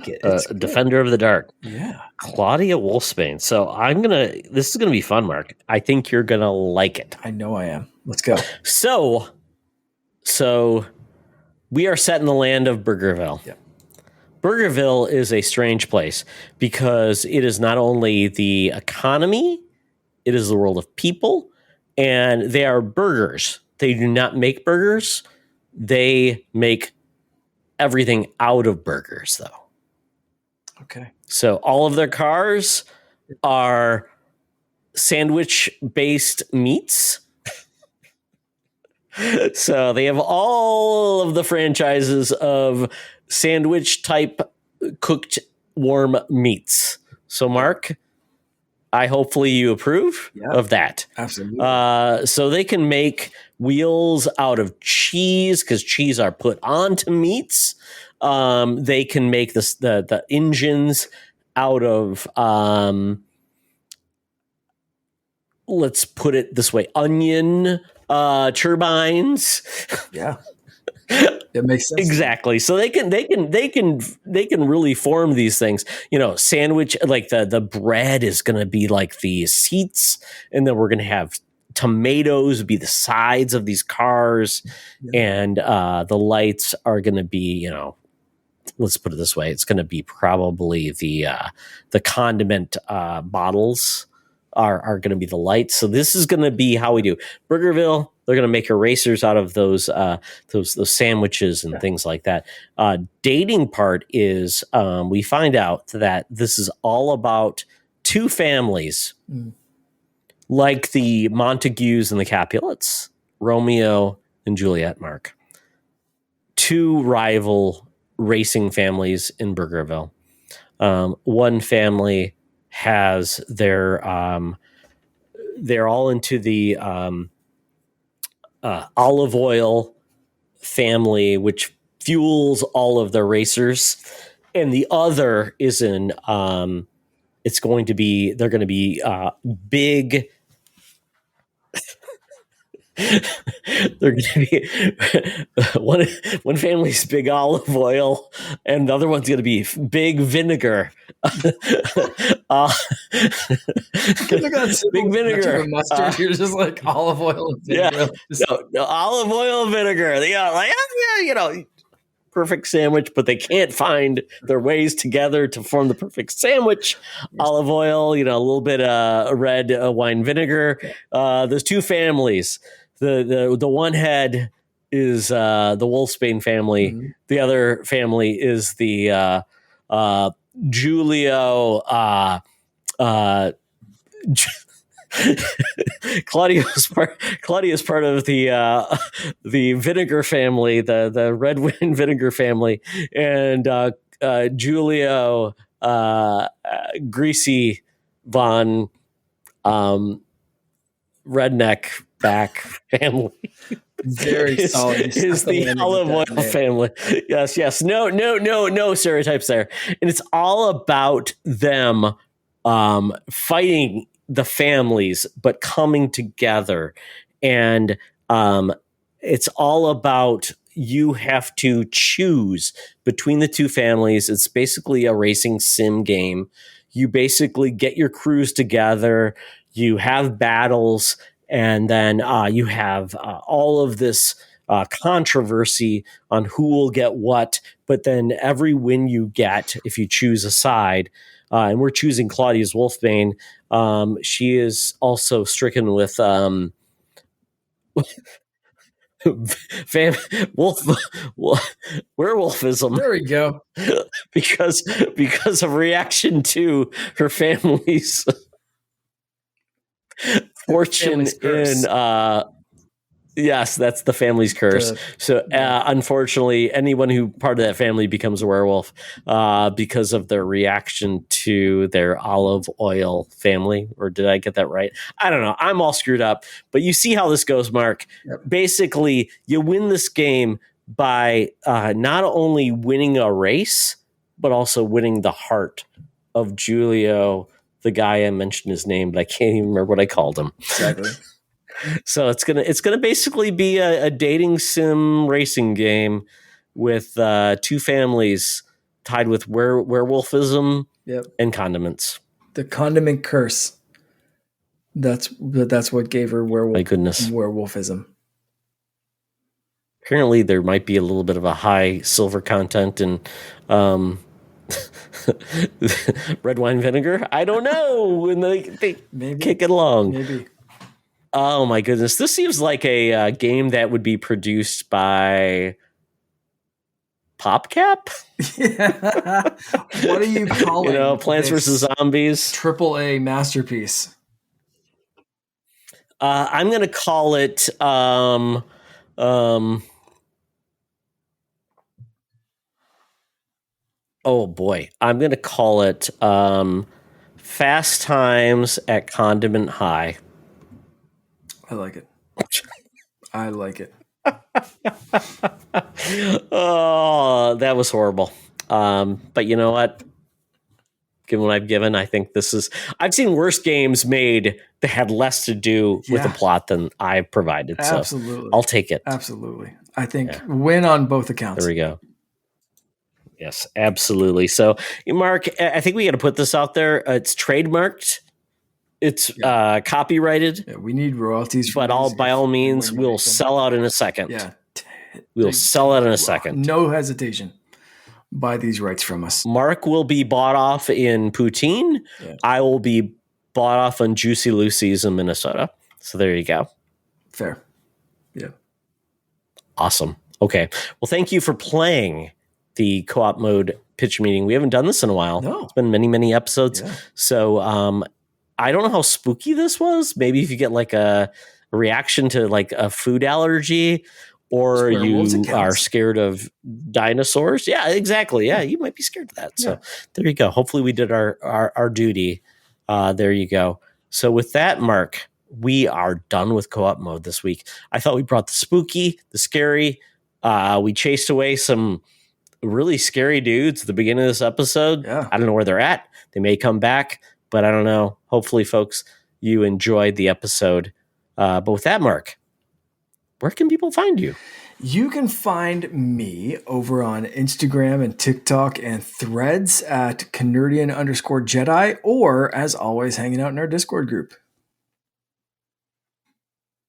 defender of the dark. Yeah. Claudia Wolfsbane. So this is going to be fun, Mark. I think you're going to like it. I know I am. Let's go. So we are set in the land of Burgerville. Yep. Burgerville is a strange place because it is not only the economy, it is the world of people, and they are burgers. They do not make burgers. They make everything out of burgers, though. Okay. So all of their cars are sandwich-based meats. So they have all of the franchises of sandwich-type cooked warm meats. So, Mark, hopefully you approve of that. Absolutely. So they can make wheels out of cheese because cheese are put onto meats. They can make the engines out of, let's put it this way, onion turbines. Yeah. It makes sense. Exactly. So they can really form these things. Sandwich, like the bread is going to be like the seats, and then we're going to have tomatoes be the sides of these cars, and the lights are going to be, let's put it this way, it's going to be probably the condiment bottles are going to be the lights. So this is going to be how we do Burgerville. They're going to make erasers out of those sandwiches and things like that. Dating part is we find out that this is all about two families, like the Montagues and the Capulets, Romeo and Juliet. Mark, two rival racing families in Burgerville. One family has they're all into the olive oil family, which fuels all of their racers, and the other is in they're going to be big. They're going to be one family's big olive oil, and the other one's going to be big vinegar. Big vinegar, mustard. You're just like olive oil and vinegar. No, olive oil, vinegar. perfect sandwich, but they can't find their ways together to form the perfect sandwich. Olive oil, a little bit of red wine vinegar. There's two families. The one head is the Wolfsbane family. Mm-hmm. The other family is the Julio. Claudia's part of the vinegar family, the red wine vinegar family, and Julio Greasy von Redneck back family. Very solid. Is the olive oil family. Yes. No stereotypes there. And it's all about them fighting the families, but coming together. And it's all about you have to choose between the two families. It's basically a racing sim game. You basically get your crews together. You have battles. And then you have all of this controversy on who will get what. But then every win you get, if you choose a side, and we're choosing Claudia's Wolfbane, she is also stricken with werewolfism. There we go. because of reaction to her family's fortune in yes, that's the family's curse. Unfortunately, anyone who part of that family becomes a werewolf because of their reaction to their olive oil family. Or did I get that right? I don't know. I'm all screwed up. But you see how this goes, Mark. Yep. Basically, you win this game by not only winning a race, but also winning the heart of Julio, the guy I mentioned his name, but I can't even remember what I called him. Exactly. So it's gonna basically be a dating sim racing game with two families tied with werewolfism and condiments. The condiment curse. That's what gave her My goodness. werewolfism. Apparently, there might be a little bit of a high silver content in red wine vinegar. I don't know. And they kick it along. Maybe. Oh my goodness. This seems like a game that would be produced by PopCap? Yeah. What are you calling Plants vs. Zombies. AAA masterpiece. I'm going to call it oh boy. I'm going to call it Fast Times at Condiment High. I like it. I like it. Oh, that was horrible. But you know what? Given what I've given, I think I've seen worse games made that had less to do with the plot than I provided. Absolutely. So I'll take it. Absolutely. I think win on both accounts. There we go. Yes, absolutely. So, Mark, I think we got to put this out there. It's trademarked. It's copyrighted. Yeah, we need royalties. But by all means, we'll sell out in a second. Yeah. We'll sell out in a second. No hesitation. Buy these rights from us. Mark will be bought off in poutine. Yeah. I will be bought off on Juicy Lucy's in Minnesota. So there you go. Fair. Yeah. Awesome. Okay. Well, thank you for playing the co-op mode pitch meeting. We haven't done this in a while. No. It's been many, many episodes. Yeah. So I don't know how spooky this was. Maybe if you get like a reaction to like a food allergy, or you are scared of dinosaurs. Yeah, exactly. Yeah, you might be scared of that. So there you go. Hopefully we did our duty. There you go. So with that, Mark, we are done with co-op mode this week. I thought we brought the spooky, the scary. We chased away some really scary dudes at the beginning of this episode. Yeah. I don't know where they're at. They may come back, but I don't know. Hopefully, folks, you enjoyed the episode. But with that, Mark, where can people find you? You can find me over on Instagram and TikTok and Threads at Canardian_Jedi, or as always, hanging out in our Discord group.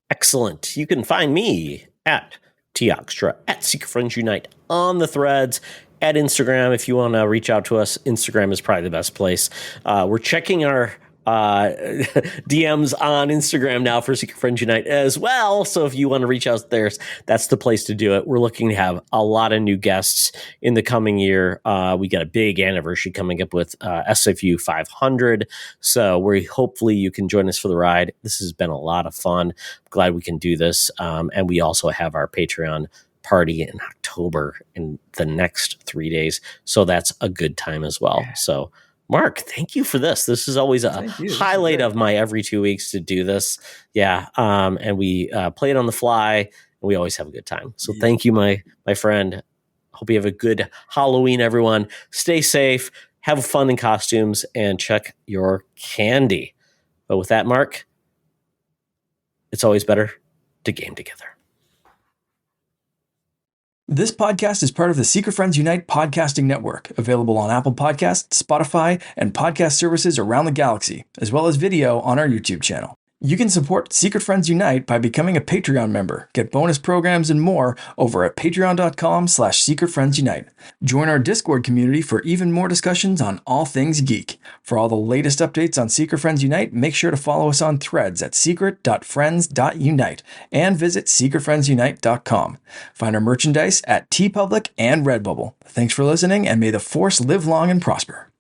Excellent. You can find me at Tioxtra, at Secret Friends Unite on the threads, at Instagram. If you want to reach out to us, Instagram is probably the best place. We're checking our DMs on Instagram now for Secret Friends Unite as well. So if you want to reach out there, that's the place to do it. We're looking to have a lot of new guests in the coming year. We got a big anniversary coming up with SFU 500. So hopefully you can join us for the ride. This has been a lot of fun. I'm glad we can do this. And we also have our Patreon party in October in the next 3 days. So that's a good time as well. So Mark, thank you for this. This is always a highlight of my every 2 weeks to do this. Yeah. And we play it on the fly and we always have a good time. So thank you, my friend. Hope you have a good Halloween, everyone. Stay safe, have fun in costumes, and check your candy. But with that, Mark, it's always better to game together. This podcast is part of the Secret Friends Unite podcasting network, available on Apple Podcasts, Spotify, and podcast services around the galaxy, as well as video on our YouTube channel. You can support Secret Friends Unite by becoming a Patreon member, get bonus programs and more over at patreon.com/secretfriendsunite. Join our Discord community for even more discussions on all things geek. For all the latest updates on Secret Friends Unite, make sure to follow us on threads at secret.friends.unite and visit secretfriendsunite.com. Find our merchandise at TeePublic and Redbubble. Thanks for listening, and may the Force live long and prosper.